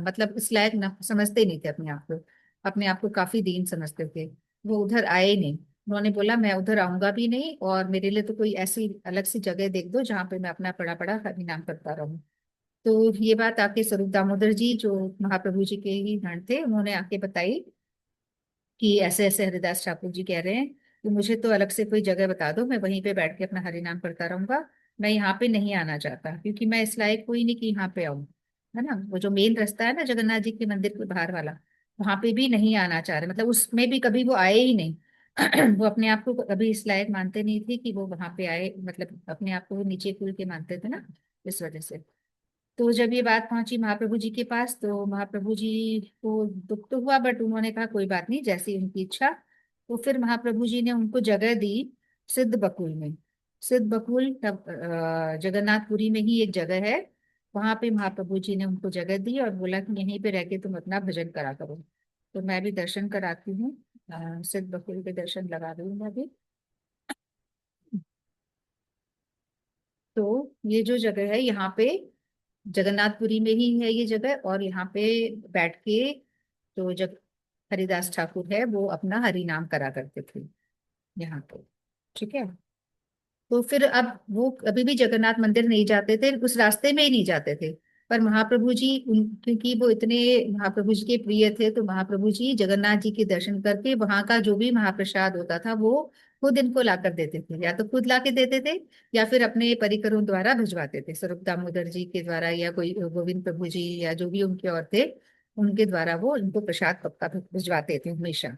Speaker 1: मतलब इस लायक न समझते नहीं थे अपने आप को, अपने आप को काफी दीन समझते थे। वो उधर आए ही नहीं। उन्होंने बोला मैं उधर आऊंगा भी नहीं, और मेरे लिए तो कोई ऐसी अलग सी जगह देख दो जहाँ पे मैं अपना पड़ा पड़ा हरि नाम करता रहूं। तो ये बात आके स्वरूप दामोदर जी जो महाप्रभु जी के ही गण थे, उन्होंने आके बताई कि ऐसे ऐसे हरिदास ठाकुर जी कह रहे हैं कि मुझे तो अलग से कोई जगह बता दो, मैं वहीं पे बैठ के अपना हरि नाम करता रहूंगा। मैं यहाँ पे नहीं आना चाहता, क्योंकि मैं इस लायक कोई नहीं कि यहाँ पे आऊँ। है ना, वो जो मेन रास्ता है ना जगन्नाथ जी के मंदिर के बाहर वाला, वहां पे भी नहीं आना चाह रहे, मतलब उसमें भी कभी वो आए ही नहीं। वो अपने आप को कभी इस लायक मानते नहीं थे कि वो वहां पे आए, मतलब अपने आप को वो नीचे कुल के मानते थे ना, इस वजह से। तो जब ये बात पहुंची महाप्रभु जी के पास, तो महाप्रभु जी को दुख तो हुआ, बट उन्होंने कहा कोई बात नहीं, जैसी उनकी इच्छा। तो फिर महाप्रभु जी ने उनको जगह दी सिद्ध बकुल में। सिद्ध बकुल तब जगन्नाथपुरी में ही एक जगह है, वहां पे महाप्रभु जी ने उनको जगह दी और बोला कि यहीं पे रह के तुम अपना भजन करा करो। तो मैं भी दर्शन कराती हूँ, सिद्ध बकुल के दर्शन लगा रही हूँ मैं भी। तो ये जो जगह है यहाँ पे जगन्नाथपुरी में ही है ये जगह, और यहाँ पे बैठ के जो जग हरिदास ठाकुर है वो अपना हरि नाम करा करते थे यहाँ पे। ठीक है। तो फिर अब वो कभी भी जगन्नाथ मंदिर नहीं जाते थे, उस रास्ते में ही नहीं जाते थे। पर महाप्रभु जी क्योंकि वो इतने महाप्रभु जी के प्रिय थे, तो महाप्रभु जी जगन्नाथ जी के दर्शन करके वहां का जो भी महाप्रसाद होता था वो खुद इनको ला कर देते थे, या तो खुद ला के देते थे, या फिर अपने परिकरों द्वारा भिजवाते थे, स्वरूप दामोदर जी के द्वारा, या कोई गोविंद प्रभु जी या जो भी उनके और थे, उनके द्वारा वो इनको प्रसाद पक्का भिजवाते थे हमेशा।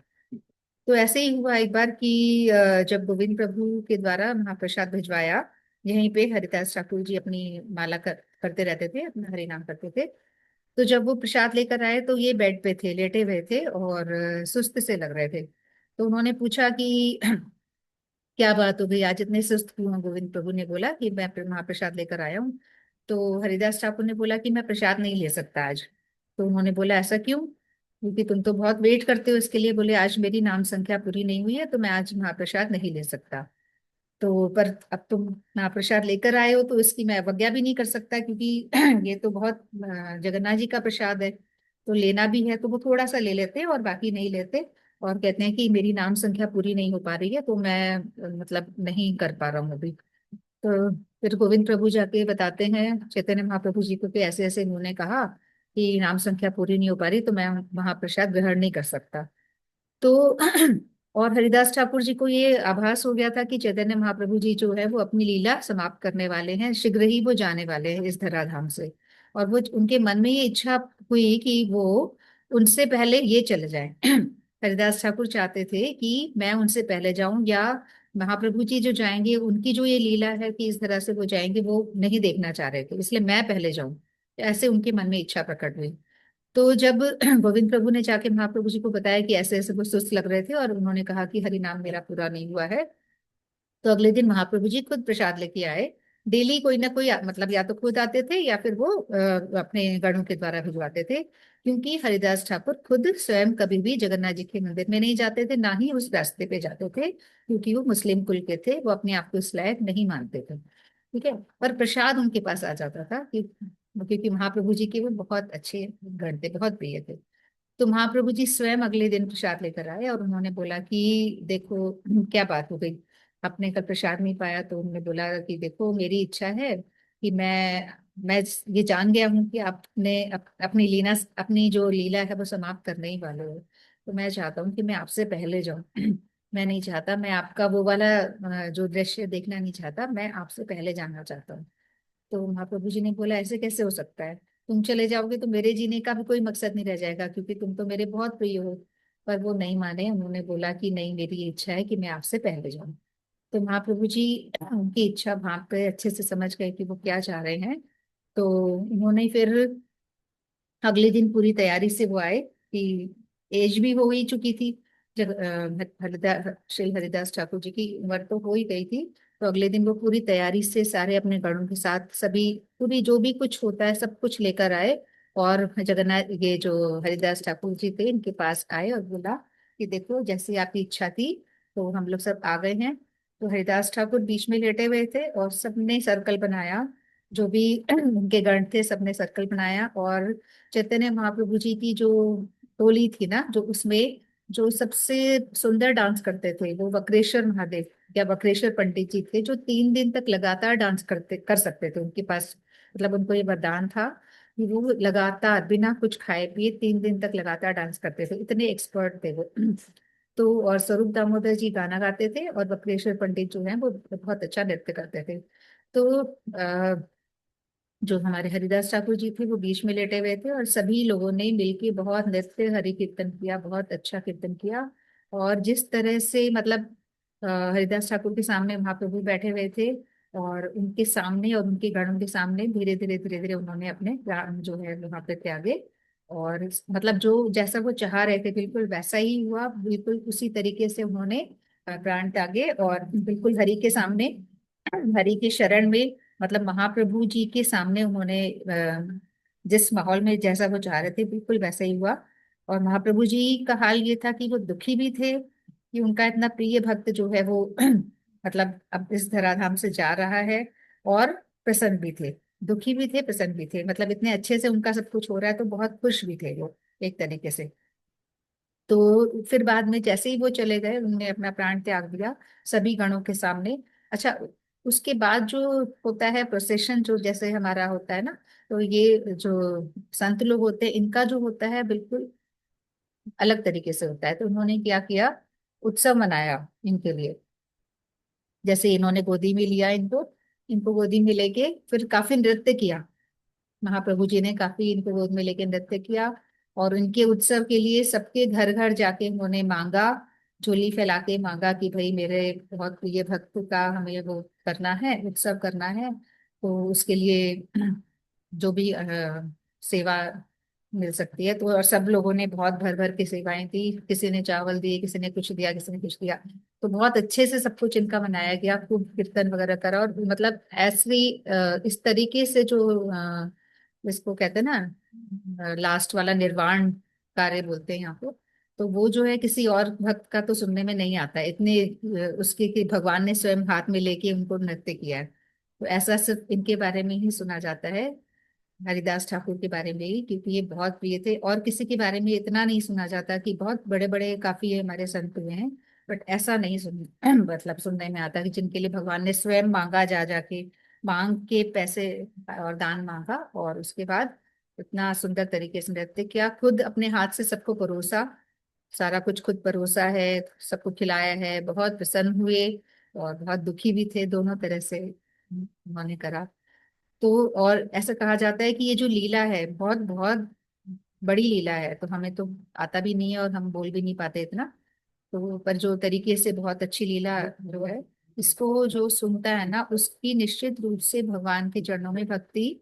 Speaker 1: तो ऐसे ही हुआ एक बार कि जब गोविंद प्रभु के द्वारा महाप्रसाद भिजवाया, यहीं पे हरिदास ठाकुर जी अपनी माला करते रहते थे, अपना हरि नाम करते थे। तो जब वो प्रसाद लेकर आए तो ये बेड पे थे, लेटे हुए थे, और सुस्त से लग रहे थे। तो उन्होंने पूछा कि क्या बात हो गई, आज इतने सुस्त क्यों हो? गोविंद प्रभु ने बोला कि मैं महाप्रसाद लेकर आया हूँ। तो हरिदास ठाकुर ने बोला कि मैं प्रसाद नहीं ले सकता आज। तो उन्होंने बोला ऐसा क्यों, क्योंकि तुम तो बहुत वेट करते हो इसके लिए। बोले आज मेरी नाम संख्या पूरी नहीं हुई है तो मैं आज महाप्रसाद नहीं ले सकता। तो पर अब तुम महाप्रसाद लेकर आए हो तो इसकी मैं अवज्ञा भी नहीं कर सकता, क्योंकि ये तो बहुत जगन्नाथ जी का प्रसाद है, तो लेना भी है। तो वो थोड़ा सा ले लेते और बाकी नहीं लेते, और कहते हैं कि मेरी नाम संख्या पूरी नहीं हो पा रही है तो मैं मतलब नहीं कर पा रहा हूँ अभी। तो फिर गोविंद प्रभु जाके बताते हैं चैतन्य महाप्रभु जी को कि ऐसे ऐसे उन्होंने कहा कि नाम संख्या पूरी नहीं हो पा रही तो मैं महाप्रसाद ग्रहण नहीं कर सकता। तो और हरिदास ठाकुर जी को ये आभास हो गया था कि चैतन्य महाप्रभु जी जो है वो अपनी लीला समाप्त करने वाले हैं, शीघ्र ही वो जाने वाले हैं इस धराधाम से। और वो उनके मन में ये इच्छा हुई कि वो उनसे पहले ये चले जाएं। हरिदास ठाकुर चाहते थे कि मैं उनसे पहले जाऊं, या महाप्रभु जी जो जाएंगे उनकी जो ये लीला है कि इस तरह से वो जाएंगे वो नहीं देखना चाह रहे थे, इसलिए मैं पहले जाऊं। ऐसे उनके मन में इच्छा प्रकट हुई। तो जब गोविंद प्रभु ने जाके महाप्रभु जी को बताया कि ऐसे ऐसे वो सुस्त लग रहे थे और उन्होंने कहा कि हरि नाम मेरा पूरा नहीं हुआ है, तो अगले दिन महाप्रभु जी खुद प्रसाद लेके आए। डेली कोई ना कोई मतलब या तो खुद आते थे या फिर वो अपने गणों के द्वारा भिजवाते थे, क्योंकि हरिदास ठाकुर खुद स्वयं कभी भी जगन्नाथ जी के मंदिर में नहीं जाते थे, ना ही उस रास्ते पे जाते थे, क्योंकि वो मुस्लिम कुल के थे, वो अपने आप को इस लायक नहीं मानते थे। ठीक है। पर प्रसाद उनके पास आ जाता था क्योंकि महाप्रभु जी के वो बहुत अच्छे गण थे, बहुत प्रिय थे। तो महाप्रभु जी स्वयं अगले दिन प्रसाद लेकर आए और उन्होंने बोला कि देखो क्या बात हो गई, आपने कल प्रसाद नहीं पाया। तो उन्होंने बोला कि देखो मेरी इच्छा है कि मैं ये जान गया हूँ कि आपने अपनी लीला, अपनी जो लीला है वो समाप्त करने ही वाले हो, तो मैं चाहता हूँ कि मैं आपसे पहले जाऊं। मैं नहीं चाहता, मैं आपका वो वाला जो दृश्य देखना नहीं चाहता, मैं आपसे पहले जाना चाहता हूँ। तो महाप्रभु जी ने बोला ऐसे कैसे हो सकता है, तुम चले जाओगे तो मेरे जीने का भी कोई मकसद नहीं रह जाएगा, क्योंकि तुम तो मेरे बहुत प्रिय हो। पर वो नहीं माने, उन्होंने बोला कि नहीं, मेरी ये इच्छा है कि मैं आपसे पहले जाऊं। तो महाप्रभु जी उनकी इच्छा भाव पे अच्छे से समझ गए कि वो क्या चाह रहे हैं। तो उन्होंने फिर अगले दिन पूरी तैयारी से वो आए कि एज भी हो ही चुकी थी। जब हरिदास, श्री हरिदास ठाकुर जी की उम्र तो हो ही गई थी। तो अगले दिन वो पूरी तैयारी से सारे अपने गणों के साथ सभी, पूरी जो भी कुछ होता है सब कुछ लेकर आए। और जगन्नाथ, ये जो हरिदास ठाकुर जी थे इनके पास आए और बोला कि देखो जैसी आपकी इच्छा थी तो हम लोग सब आ गए हैं। तो हरिदास ठाकुर बीच में लेटे हुए थे और सबने सर्कल बनाया, जो भी उनके गण थे सबने सर्कल बनाया। और चैतन्य महाप्रभु जी की जो टोली थी ना, जो उसमें जो सबसे सुंदर डांस करते थे वो वक्रेश्वर महादेव या वक्रेश्वर पंडित जी थे, जो 3 दिन तक लगातार डांस कर सकते थे। उनके पास मतलब उनको ये वरदान था कि वो लगातार बिना कुछ खाए पिए 3 दिन तक लगातार डांस करते थे, इतने एक्सपर्ट थे वो। तो और स्वरूप दामोदर जी गाना गाते थे और वक्रेश्वर पंडित जो हैं वो बहुत अच्छा नृत्य करते थे। तो जो हमारे हरिदास ठाकुर जी थे वो बीच में लेटे हुए थे और सभी लोगों ने मिलके बहुत नृत्य हरि कीर्तन किया, बहुत अच्छा कीर्तन किया। और जिस तरह से मतलब हरिदास ठाकुर के सामने महाप्रभु बैठे हुए थे और उनके सामने और उनके गणों के सामने धीरे धीरे धीरे धीरे उन्होंने अपने प्राण जो है वहां पे त्यागे। और मतलब जो जैसा वो चाह रहे थे बिल्कुल वैसा ही हुआ, बिल्कुल उसी तरीके से उन्होंने प्राण त्यागे और बिल्कुल हरि के सामने, हरि के शरण में, मतलब महाप्रभु जी के सामने उन्होंने जिस माहौल में जैसा वो चाह रहे थे बिल्कुल वैसा ही हुआ। और महाप्रभु जी का हाल ये था कि वो दुखी भी थे कि उनका इतना प्रिय भक्त जो है वो मतलब अब इस धराधाम से जा रहा है, और प्रसन्न भी थे, दुखी भी थे प्रसन्न भी थे, मतलब इतने अच्छे से उनका सब कुछ हो रहा है तो बहुत खुश भी थे वो एक तरीके से। तो फिर बाद में जैसे ही वो चले गए उन्होंने अपना प्राण त्याग दिया सभी गणों के सामने। अच्छा, उसके बाद जो होता है प्रोसेशन, जो जैसे हमारा होता है ना, तो ये जो संत लोग होते हैं इनका जो होता है बिल्कुल अलग तरीके से होता है। तो उन्होंने क्या किया, उत्सव मनाया इनके लिए। जैसे इन्होंने गोदी में लिया इनको, इनको गोदी में लेके फिर काफी नृत्य किया। महाप्रभु जी ने काफी इनको गोद में लेके नृत्य किया। और उनके उत्सव के लिए सबके घर घर जाके उन्होंने मांगा, झोली फैला के मांगा कि भाई मेरे बहुत प्रिय भक्त का हमें वो करना है, उत्सव करना है। तो उसके लिए जो भी सेवा मिल सकती है। तो और सब लोगों ने बहुत भर भर के सेवाएं दी, किसी ने चावल दिए, किसी ने कुछ दिया, किसी ने कुछ दिया। तो बहुत अच्छे से सब कुछ इनका मनाया गया, खूब कीर्तन वगैरह करा, और मतलब ऐसी इस तरीके से जो इसको कहते हैं ना लास्ट वाला निर्वाण कार्य बोलते हैं यहाँ पे। तो वो जो है किसी और भक्त का तो सुनने में नहीं आता है इतने उसके कि भगवान ने स्वयं हाथ में लेके उनको नृत्य किया है। तो ऐसा सिर्फ इनके बारे में ही सुना जाता है, हरिदास ठाकुर के बारे में ही, क्योंकि ये बहुत प्रिय थे। और किसी के बारे में इतना नहीं सुना जाता, कि बहुत बड़े बड़े काफी हमारे संत हुए हैं, बट ऐसा नहीं सुन मतलब सुनने में आता कि जिनके लिए भगवान ने स्वयं मांगा, जा जाके मांग के पैसे और दान मांगा, और उसके बाद इतना सुंदर तरीके से नृत्य किया, खुद अपने हाथ से सबको परोसा, सारा कुछ खुद परोसा है, सबको खिलाया है, बहुत प्रसन्न हुए। और बहुत दुखी भी थे, दोनों तरह से उन्होंने करा। तो और ऐसा कहा जाता है कि ये जो लीला है बहुत बहुत बड़ी लीला है, तो हमें तो आता भी नहीं है और हम बोल भी नहीं पाते इतना। तो पर जो तरीके से बहुत अच्छी लीला जो है, इसको जो सुनता है ना उसकी निश्चित रूप से भगवान के चरणों में भक्ति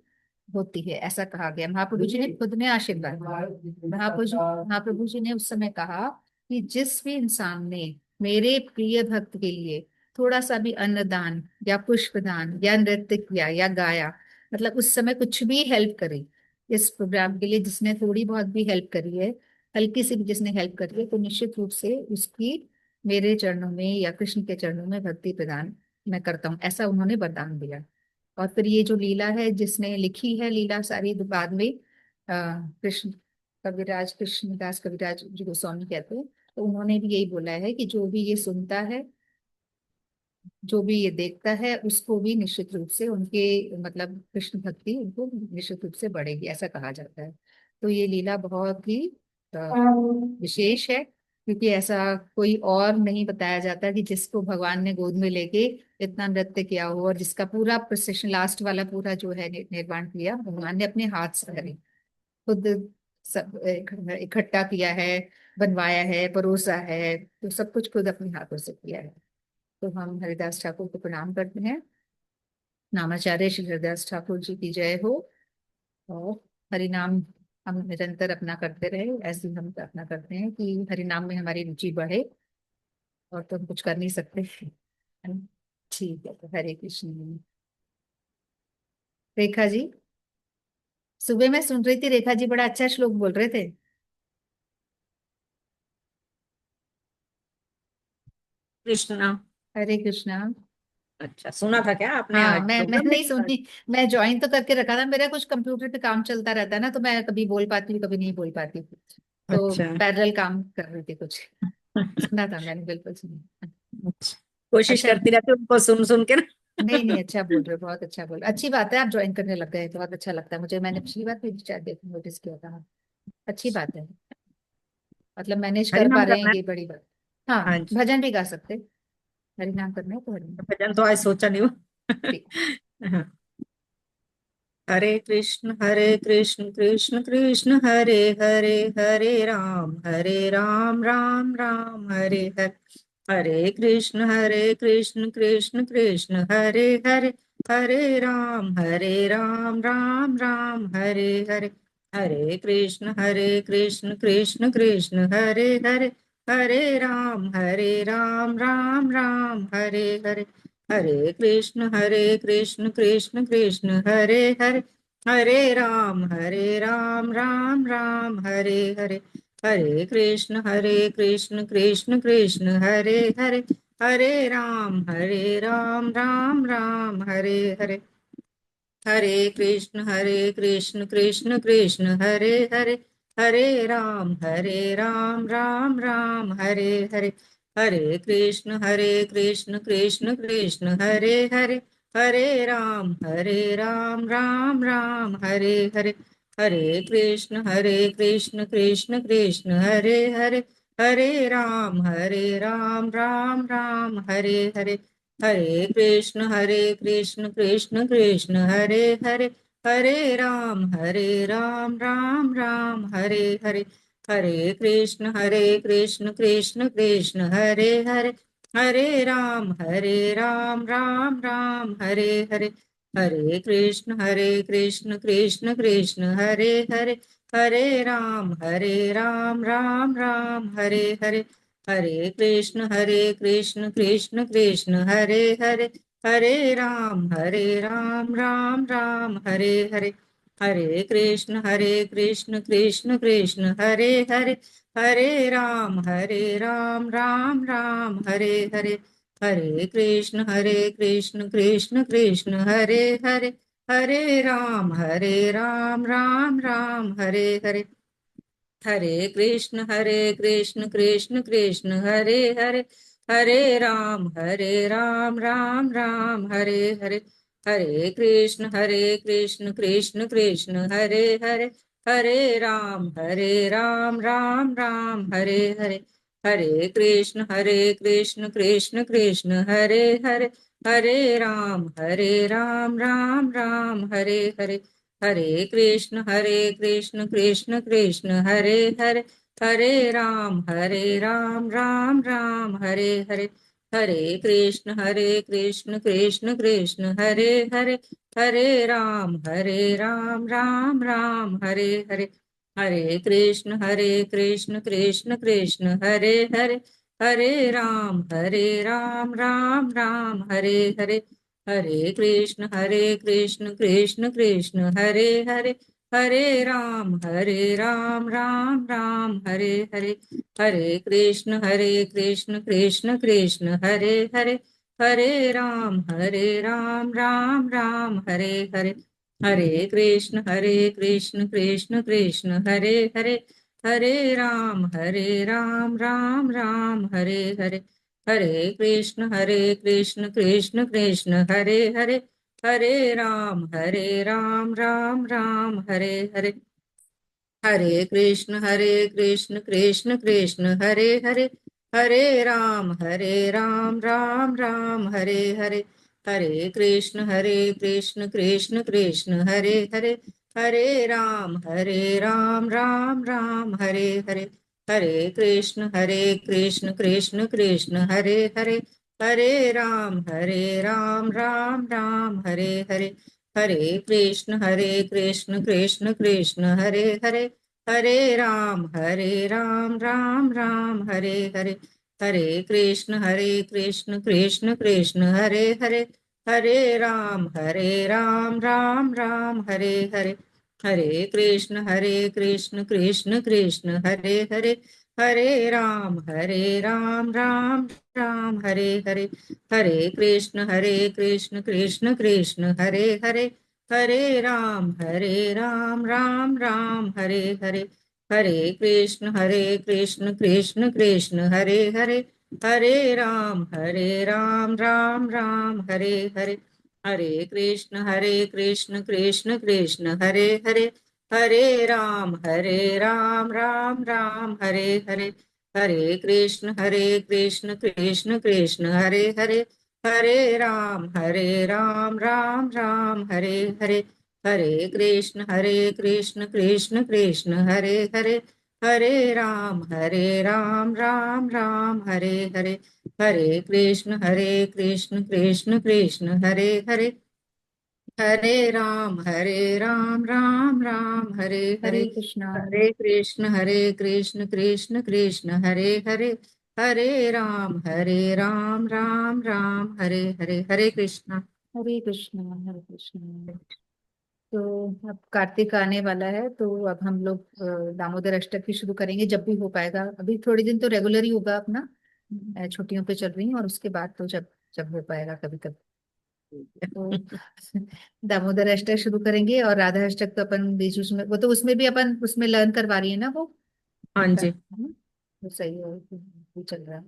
Speaker 1: होती है, ऐसा कहा गया। महाप्रभु जी ने खुद ने आशीर्वाद दिया। महाप्रभु जी ने उस समय कहा कि जिस भी इंसान ने मेरे प्रिय भक्त के लिए थोड़ा सा भी अन्नदान या पुष्पदान या नृत्य किया या गाया, मतलब उस समय कुछ भी हेल्प करी इस प्रोग्राम के लिए, जिसने थोड़ी बहुत भी हेल्प करी है, हल्की सी भी जिसने हेल्प करी है, तो निश्चित रूप से उसकी मेरे चरणों में या कृष्ण के चरणों में भक्ति प्रदान मैं करता हूँ, ऐसा उन्होंने वरदान दिया। और फिर ये जो लीला है जिसने लिखी है लीला सारी, तो बाद में कृष्ण कविराज, कृष्णदास कविराज जी गोस्वामी कहते हैं, तो उन्होंने भी यही बोला है कि जो भी ये सुनता है, जो भी ये देखता है, उसको भी निश्चित रूप से उनके मतलब कृष्ण भक्ति उनको निश्चित रूप से बढ़ेगी, ऐसा कहा जाता है। तो ये लीला बहुत ही अ, विशेष है, क्योंकि ऐसा कोई और नहीं बताया जाता कि जिसको भगवान ने गोद में लेके इतना नृत्य किया हो, और जिसका पूरा प्रोसेशन लास्ट वाला पूरा जो है निर्माण किया भगवान ने अपने हाथ से करे, खुद सब इकट्ठा किया है, बनवाया है, परोसा है, तो सब कुछ खुद अपने हाथों से किया है। तो हम हरिदास ठाकुर को प्रणाम करते हैं। नामाचार्य श्री हरिदास ठाकुर जी की जय हो। और हरि नाम हम निरंतर अपना करते रहे, ऐसे ही हम अपना करते हैं कि हरि नाम में हमारी रुचि बढ़े, और तो हम कुछ कर नहीं सकते, है ना? ठीक है, तो हरे कृष्ण। रेखा जी, सुबह मैं सुन रही थी, रेखा जी बड़ा अच्छा श्लोक बोल रहे थे।
Speaker 3: कृष्णा।
Speaker 1: हरे कृष्णा।
Speaker 3: अच्छा, सुना था क्या आपने?
Speaker 1: हाँ,
Speaker 3: आज
Speaker 1: मैं
Speaker 3: प्रोग्राम
Speaker 1: नहीं
Speaker 3: देखा था?
Speaker 1: सुनती। मैं ज्वाइन तो करके रखा था, मेरा कुछ कंप्यूटर पे काम चलता रहता है ना, तो मैं कभी बोल पाती हूँ कभी नहीं बोल पाती, तो
Speaker 3: अच्छा।
Speaker 1: पैरेलल काम कर रही थी कुछ। सुना था मैंने, बिल्कुल सुना।
Speaker 3: अच्छा, कोशिश
Speaker 1: अच्छा,
Speaker 3: करती रहती हूँ उनको सुन सुन के ना।
Speaker 1: नहीं नहीं, अच्छा बोल रहे हो, बहुत अच्छा बोल रहे हो। अच्छी बात है, आप ज्वाइन करने लग गए, बहुत अच्छा लगता है मुझे। मैंने पिछली बार भी शायद नोटिस किया था। अच्छी बात है, मतलब मैनेज
Speaker 3: हरि
Speaker 1: कर पा
Speaker 3: नाम
Speaker 1: रहे हैं,
Speaker 3: करना
Speaker 1: ये
Speaker 3: है।
Speaker 1: बड़ी बात। हाँ,
Speaker 3: हाँ जी।
Speaker 1: भजन भी गा सकते, हरि नाम करना है तो हरि नाम।
Speaker 3: भजन तो आज सोचा नहीं हूँ।
Speaker 1: ठीक।
Speaker 3: हाँ। हरे कृष्ण कृष्ण कृष्ण हरे हरे, हरे राम राम राम हरे हरे। हरे कृष्ण कृष्ण कृष्ण हरे हरे, हरे राम राम राम हरे हरे। हरे कृष्ण कृष्ण कृष्ण हरे हरे, हरे राम राम राम हरे हरे। हरे कृष्ण कृष्ण कृष्ण हरे हरे, हरे राम राम राम हरे हरे। हरे कृष्ण कृष्ण कृष्ण हरे हरे, हरे राम राम राम हरे हरे। हरे कृष्ण कृष्ण कृष्ण हरे हरे, हरे राम राम राम हरे हरे। हरे कृष्ण कृष्ण कृष्ण हरे हरे, हरे राम राम राम हरे हरे। हरे कृष्ण कृष्ण कृष्ण हरे हरे, हरे राम राम राम हरे हरे। हरे कृष्ण कृष्ण कृष्ण हरे हरे, हरे राम राम राम हरे हरे। हरे कृष्ण कृष्ण कृष्ण हरे हरे, हरे राम राम राम हरे हरे। हरे कृष्ण कृष्ण कृष्ण हरे हरे, राम राम राम हरे हरे, हरे कृष्ण कृष्ण कृष्ण हरे हरे, हरे राम राम हरे हरे, हरे कृष्ण कृष्ण कृष्ण हरे हरे, हरे राम राम हरे हरे, हरे कृष्ण कृष्ण कृष्ण हरे हरे, हरे राम राम हरे हरे, हरे कृष्ण कृष्ण कृष्ण हरे हरे, हरे राम राम हरे हरे, हरे कृष्ण कृष्ण कृष्ण हरे हरे, हरे राम राम हरे हरे, हरे कृष्ण कृष्ण कृष्ण हरे हरे, हरे राम राम हरे हरे, हरे कृष्ण कृष्ण कृष्ण हरे हरे, हरे राम राम हरे हरे, हरे कृष्ण कृष्ण कृष्ण हरे हरे, हरे राम राम हरे हरे, हरे कृष्ण कृष्ण कृष्ण हरे हरे, हरे राम राम हरे हरे, हरे कृष्ण कृष्ण कृष्ण हरे हरे, हरे राम राम हरे हरे, हरे कृष्ण कृष्ण कृष्ण हरे हरे, हरे राम राम हरे हरे, हरे कृष्ण कृष्ण कृष्ण हरे हरे, हरे राम राम हरे हरे, हरे कृष्ण कृष्ण कृष्ण हरे हरे, हरे राम राम हरे हरे, हरे कृष्ण कृष्ण कृष्ण हरे हरे, हरे राम राम हरे हरे, हरे कृष्ण कृष्ण कृष्ण हरे हरे, हरे राम राम हरे हरे, हरे कृष्ण कृष्ण कृष्ण हरे हरे, हरे राम राम हरे हरे, हरे कृष्ण कृष्ण कृष्ण हरे हरे, हरे राम राम हरे हरे, हरे कृष्ण कृष्ण कृष्ण हरे हरे, हरे राम राम हरे हरे, हरे कृष्ण कृष्ण कृष्ण हरे हरे, हरे राम राम हरे हरे, हरे कृष्ण कृष्ण कृष्ण हरे हरे, हरे राम राम हरे हरे, हरे कृष्ण कृष्ण कृष्ण हरे हरे, हरे राम राम हरे हरे, हरे कृष्ण कृष्ण कृष्ण हरे हरे, हरे राम राम हरे हरे, हरे कृष्ण कृष्ण कृष्ण हरे हरे, हरे राम राम हरे हरे, हरे कृष्ण कृष्ण कृष्ण हरे हरे, हरे राम राम हरे हरे, हरे कृष्ण कृष्ण कृष्ण हरे हरे, हरे राम राम हरे हरे,
Speaker 1: हरे कृष्णा।
Speaker 3: हरे कृष्ण कृष्ण कृष्ण हरे हरे, हरे राम हरे हरे, हरे कृष्णा।
Speaker 1: हरे कृष्णा। हरे कृष्णा। तो अब कार्तिक आने वाला है, तो अब हम लोग दामोदर अष्टक भी शुरू करेंगे जब भी हो पाएगा। अभी थोड़े दिन तो रेगुलर ही होगा अपना, छुट्टियों पे चल रही हैं, और उसके बाद तो जब जब हो पाएगा कभी कभी तो दामोदर अष्टक शुरू करेंगे। और राधा अष्टक तो अपन बीच बीच में, वो तो उसमें भी अपन उसमें लर्न करवा रही है ना वो,
Speaker 3: हाँ
Speaker 1: है
Speaker 3: जी।
Speaker 1: ना? तो सही है, वो चल रहा है।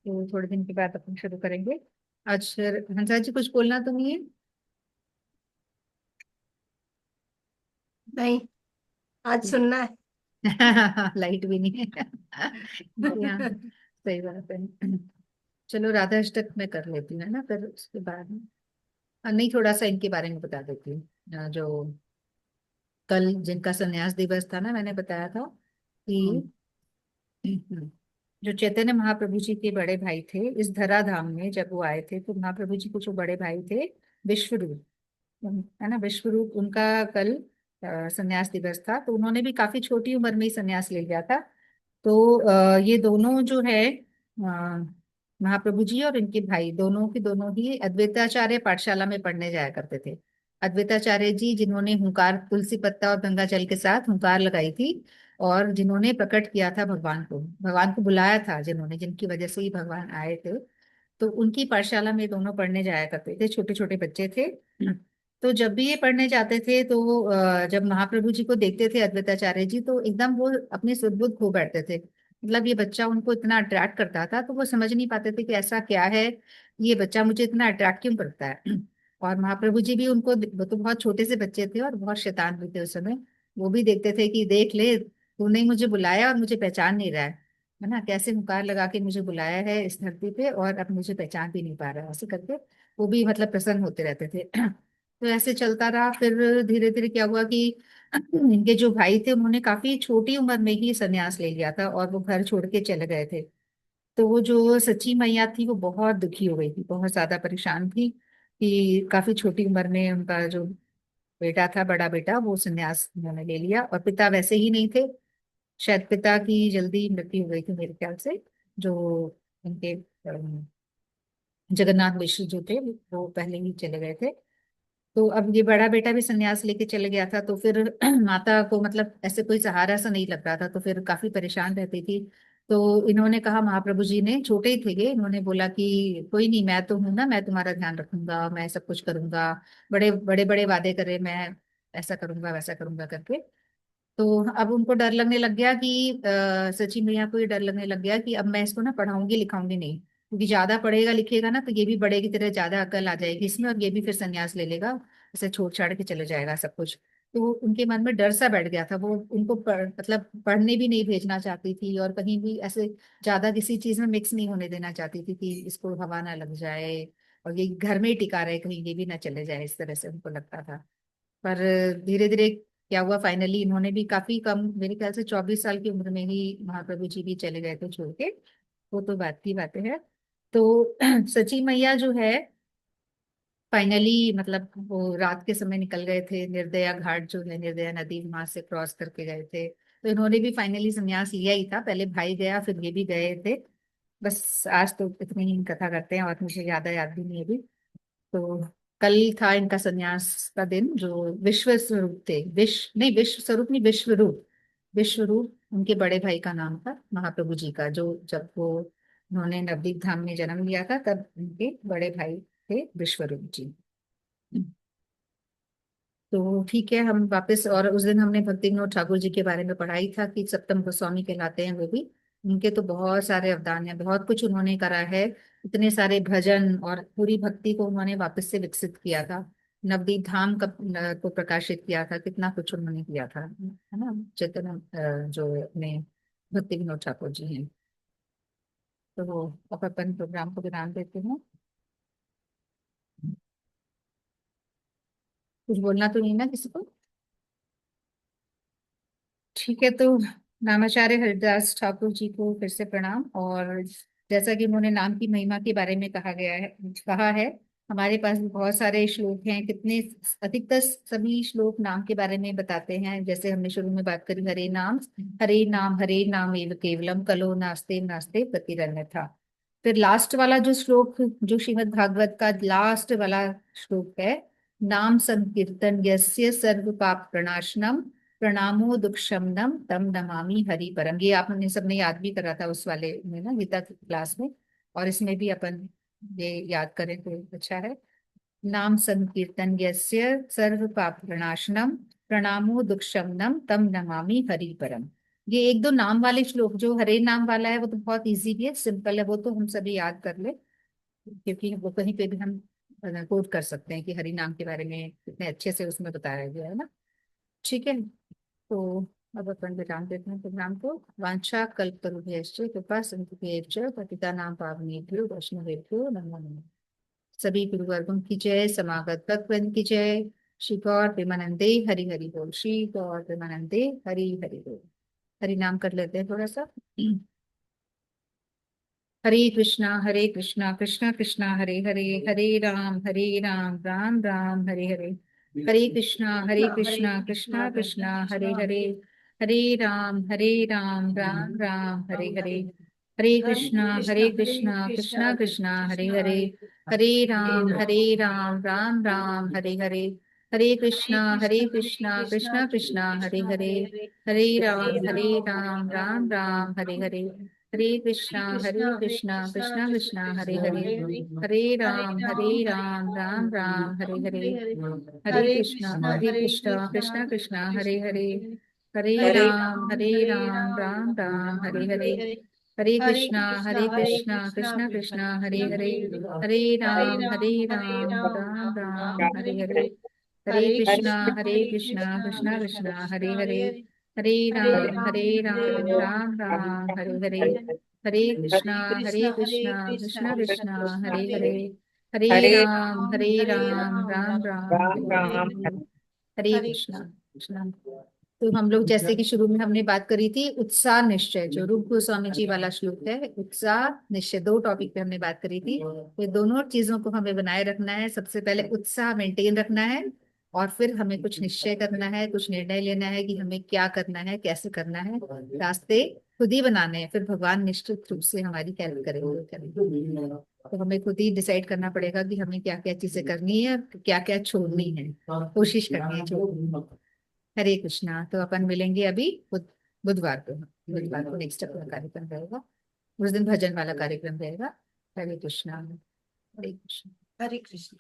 Speaker 1: तो थोड़े दिन के बाद अपन शुरू करेंगे। आज फिर हंसा जी कुछ बोलना तो नहीं है?
Speaker 2: नहीं, आज सुनना है।
Speaker 1: लाइट भी नहीं है। हाँ, सही बात है। चलो राधा अष्टक में कर लेती हूँ, है ना, फिर उसके बाद नहीं, थोड़ा सा इनके बारे में बता देती हूँ। जो कल जिनका संन्यास दिवस था ना, मैंने बताया था कि जो चैतन्य महाप्रभु जी के बड़े भाई थे, इस धराधाम में जब वो आए थे, तो महाप्रभु जी के जो बड़े भाई थे विश्वरूप, है ना, विश्वरूप, उनका कल संन्यास दिवस था, तो उन्होंने भी काफी छोटी उम्र में ही संन्यास ले लिया था। तो ये दोनों जो है महाप्रभु जी और इनके भाई दोनों के दोनों ही अद्वैताचार्य पाठशाला में पढ़ने जाया करते थे। अद्वैताचार्य जी जिन्होंने हुंकार, तुलसी पत्ता और गंगा जल के साथ हुंकार लगाई थी, और जिन्होंने प्रकट किया था भगवान को बुलाया था, जिन्होंने, जिनकी वजह से ही भगवान आए थे। तो उनकी पाठशाला में दोनों पढ़ने जाया करते थे, छोटे छोटे बच्चे थे। तो जब भी ये पढ़ने जाते थे तो जब महाप्रभु जी को देखते थे अद्वैताचार्य जी, तो एकदम वो अपनी सुध-बुध खो बैठते थे। मतलब ये बच्चा उनको इतना अट्रैक्ट करता था, तो वो समझ नहीं पाते थे कि ऐसा क्या है, ये बच्चा मुझे इतना अट्रैक्ट क्यों करता है। और महाप्रभु जी भी उनको, वो तो बहुत छोटे से बच्चे थे और बहुत शैतान भी थे उस समय, वो भी देखते थे कि देख ले, तूने ही मुझे बुलाया और मुझे पहचान नहीं रहा है ना, कैसे मुकार लगा के मुझे बुलाया है इस धरती पे और अब मुझे पहचान भी नहीं पा रहा है, ऐसे करके वो भी मतलब प्रसन्न होते रहते थे। तो ऐसे चलता रहा। फिर धीरे धीरे क्या हुआ कि इनके जो भाई थे उन्होंने काफी छोटी उम्र में ही संन्यास ले लिया था और वो घर छोड़ के चले गए थे। तो वो जो सच्ची मैया थी वो बहुत दुखी हो गई थी, बहुत ज्यादा परेशान थी कि काफी छोटी उम्र में उनका जो बेटा था, बड़ा बेटा, वो संन्यास उन्होंने ले लिया। और पिता वैसे ही नहीं थे, शायद पिता की जल्दी मृत्यु हो गई थी मेरे ख्याल से, जो उनके जगन्नाथ मिश्र जो थे वो पहले ही चले गए थे। तो अब ये बड़ा बेटा भी संन्यास लेके चले गया था, तो फिर माता को मतलब ऐसे कोई सहारा सा नहीं लग रहा था, तो फिर काफी परेशान रहती थी। तो इन्होंने कहा, महाप्रभु जी ने, छोटे ही थे ये, इन्होंने बोला कि कोई नहीं, मैं तो हूं ना, मैं तुम्हारा ध्यान रखूंगा, मैं सब कुछ करूंगा। बड़े बड़े बड़े वादे करे, मैं ऐसा करूंगा वैसा करूंगा करके। तो अब उनको डर लगने लग गया कि सची मैया को ये डर लगने लग गया कि अब मैं इसको ना पढ़ाऊंगी लिखाऊंगी नहीं, क्योंकि ज्यादा पढ़ेगा लिखेगा ना तो ये भी बड़े की तरह ज्यादा अकल आ जाएगी इसमें, और ये भी फिर संन्यास ले लेगा, इसे छोड़ छाड़ के चले जाएगा सब कुछ। तो उनके मन में डर सा बैठ गया था, वो उनको मतलब पढ़ने भी नहीं भेजना चाहती थी, और कहीं भी ऐसे ज्यादा किसी चीज में मिक्स नहीं होने देना चाहती थी कि इसको हवा ना लग जाए, और ये घर में ही टिका रहे, कहीं ये भी ना चले जाए, इस तरह से उनको लगता था। पर धीरे धीरे क्या हुआ, फाइनली इन्होंने भी काफी कम, मेरे ख्याल से 24 साल की उम्र में ही महाप्रभु जी भी चले गए थे छोड़ के। वो तो बात की बातें है। तो सची मैया जो है फाइनली, मतलब वो रात के समय निकल गए थे, निर्दया घाट जो है, निर्दया नदी वहां से क्रॉस करके गए थे। तो इन्होंने भी फाइनली संन्यास लिया ही था, पहले भाई गया फिर ये भी गए थे। बस आज तो इतनी ही कथा करते हैं, और मुझे ज्यादा याद भी नहीं है अभी। तो कल था इनका संन्यास का दिन, जो विश्व स्वरूप थे, विश्व नहीं, विश्व स्वरूप नहीं, विश्वरूप, विश्वरूप उनके बड़े भाई का नाम था महाप्रभु जी का, जो जब वो उन्होंने नवदीप धाम में जन्म लिया था तब उनके बड़े भाई थे विश्वरूप जी। तो ठीक है, हम वापस, और उस दिन हमने भक्ति विनोद ठाकुर जी के बारे में पढ़ाई था कि सप्तम गोस्वामी कहलाते हैं वो भी। उनके तो बहुत सारे अवदान हैं, बहुत कुछ उन्होंने करा है, इतने सारे भजन, और पूरी भक्ति को उन्होंने वापस से विकसित किया था। नवदीप धाम का को प्रकाशित किया था, कितना कुछ उन्होंने किया था, है ना, चैतन्य जो अपने भक्ति विनोद ठाकुर जी हैं। तो वो अब अपन प्रोग्राम को विराम देते हैं। कुछ बोलना तो नहीं ना किसी को? ठीक है, तो नामाचार्य हरिदास ठाकुर जी को फिर से प्रणाम। और जैसा कि उन्होंने नाम की महिमा के बारे में कहा है, हमारे पास भी बहुत सारे श्लोक हैं, कितने, अधिकतर सभी श्लोक नाम के बारे में बताते हैं। जैसे हमने शुरू में बात करी, हरे नाम एव केवलम, कलो नास्ते नास्ते प्रतिरन्यथा। फिर लास्ट वाला जो श्लोक, जो श्रीमद् भागवत का लास्ट वाला श्लोक है, नाम संकीर्तन यस्य सर्व पाप प्रणाशनम, प्रणामो दुःखशमनम तम नमामि हरि परम। ये आपने सबने याद भी करा था उस वाले में ना, गीता की क्लास में, और इसमें भी अपन ये याद करें तो अच्छा है। नाम संकीर्तन यस्य सर्व पाप प्रणाशनम, प्रणामो दुःखशमनम तम नमामि हरि परम। ये एक दो नाम वाले श्लोक, जो हरे नाम वाला है वो तो बहुत इजी भी है, सिंपल है, वो तो हम सभी याद कर ले, क्योंकि वो कहीं पे भी हम कोट कर सकते हैं कि हरि नाम के बारे में कितने अच्छे से उसमें बताया गया है ना। ठीक है, तो अब अपन विराम देते हैं प्रोग्राम को। वांछा कल्पतरुभ्यश्च कृपा सिंधुभ्यश्च पतितानां पावनेभ्यो वैष्णवेभ्यो नमो नमः। सभी गुरु वर्गों की जय, समागत भक्तवृंद की जय। श्री गौर प्रेमानंदे हरि हरि बोल, श्री गौर प्रेमानंदे हरि हरि बोल। हरि नाम कर लेते हैं थोड़ा सा। हरे कृष्णा कृष्णा कृष्णा हरे हरे, हरे राम राम राम हरे हरे। हरे कृष्णा कृष्णा कृष्णा हरे हरे, हरे राम राम राम हरे हरे, हरे कृष्णा कृष्णा कृष्णा हरे हरे, हरे राम राम राम हरे हरे, हरे कृष्णा कृष्णा कृष्णा हरे हरे, हरे राम राम हरे हरे, हरे कृष्णा कृष्णा कृष्णा हरे हरे, हरे राम राम राम हरे हरे, हरे कृष्णा कृष्णा कृष्णा हरे हरे, हरे
Speaker 3: हरे
Speaker 1: राम राम राम हरे हरे, हरे कृष्णा कृष्णा कृष्णा हरे हरे, हरे राम राम राम हरे हरे, हरे कृष्णा कृष्णा कृष्णा हरे हरे, हरे राम राम राम हरे हरे, हरे कृष्णा कृष्णा कृष्णा हरे हरे, हरे
Speaker 3: हरे
Speaker 1: राम राम
Speaker 3: राम
Speaker 1: हरे
Speaker 3: राम
Speaker 1: हरे, हरे कृष्णा कृष्णा। तो हम लोग जैसे कि शुरू में हमने बात करी थी उत्साह निश्चय, जो रूप गोस्वामी जी वाला श्लोक है, उत्साह निश्चय, दो टॉपिक पे हमने बात करी थी। तो दोनों चीजों को हमें बनाए रखना है, सबसे पहले उत्साह मेंटेन रखना है, और फिर हमें कुछ निश्चय करना है, कुछ निर्णय लेना है कि हमें क्या करना है, कैसे करना है, रास्ते खुद ही बनाने हैं, फिर भगवान निश्चित रूप से हमारी हेल्प करेंगे। तो हमें खुद ही डिसाइड करना पड़ेगा कि हमें क्या क्या चीजें करनी है, क्या क्या छोड़नी है, कोशिश करनी है छोड़ने की। हरे कृष्णा। तो अपन मिलेंगे अभी बुधवार को, बुधवार को नेक्स्ट अपना कार्यक्रम रहेगा, उस दिन भजन वाला कार्यक्रम रहेगा। हरे कृष्णा, हरे कृष्णा।
Speaker 2: हरे कृष्ण।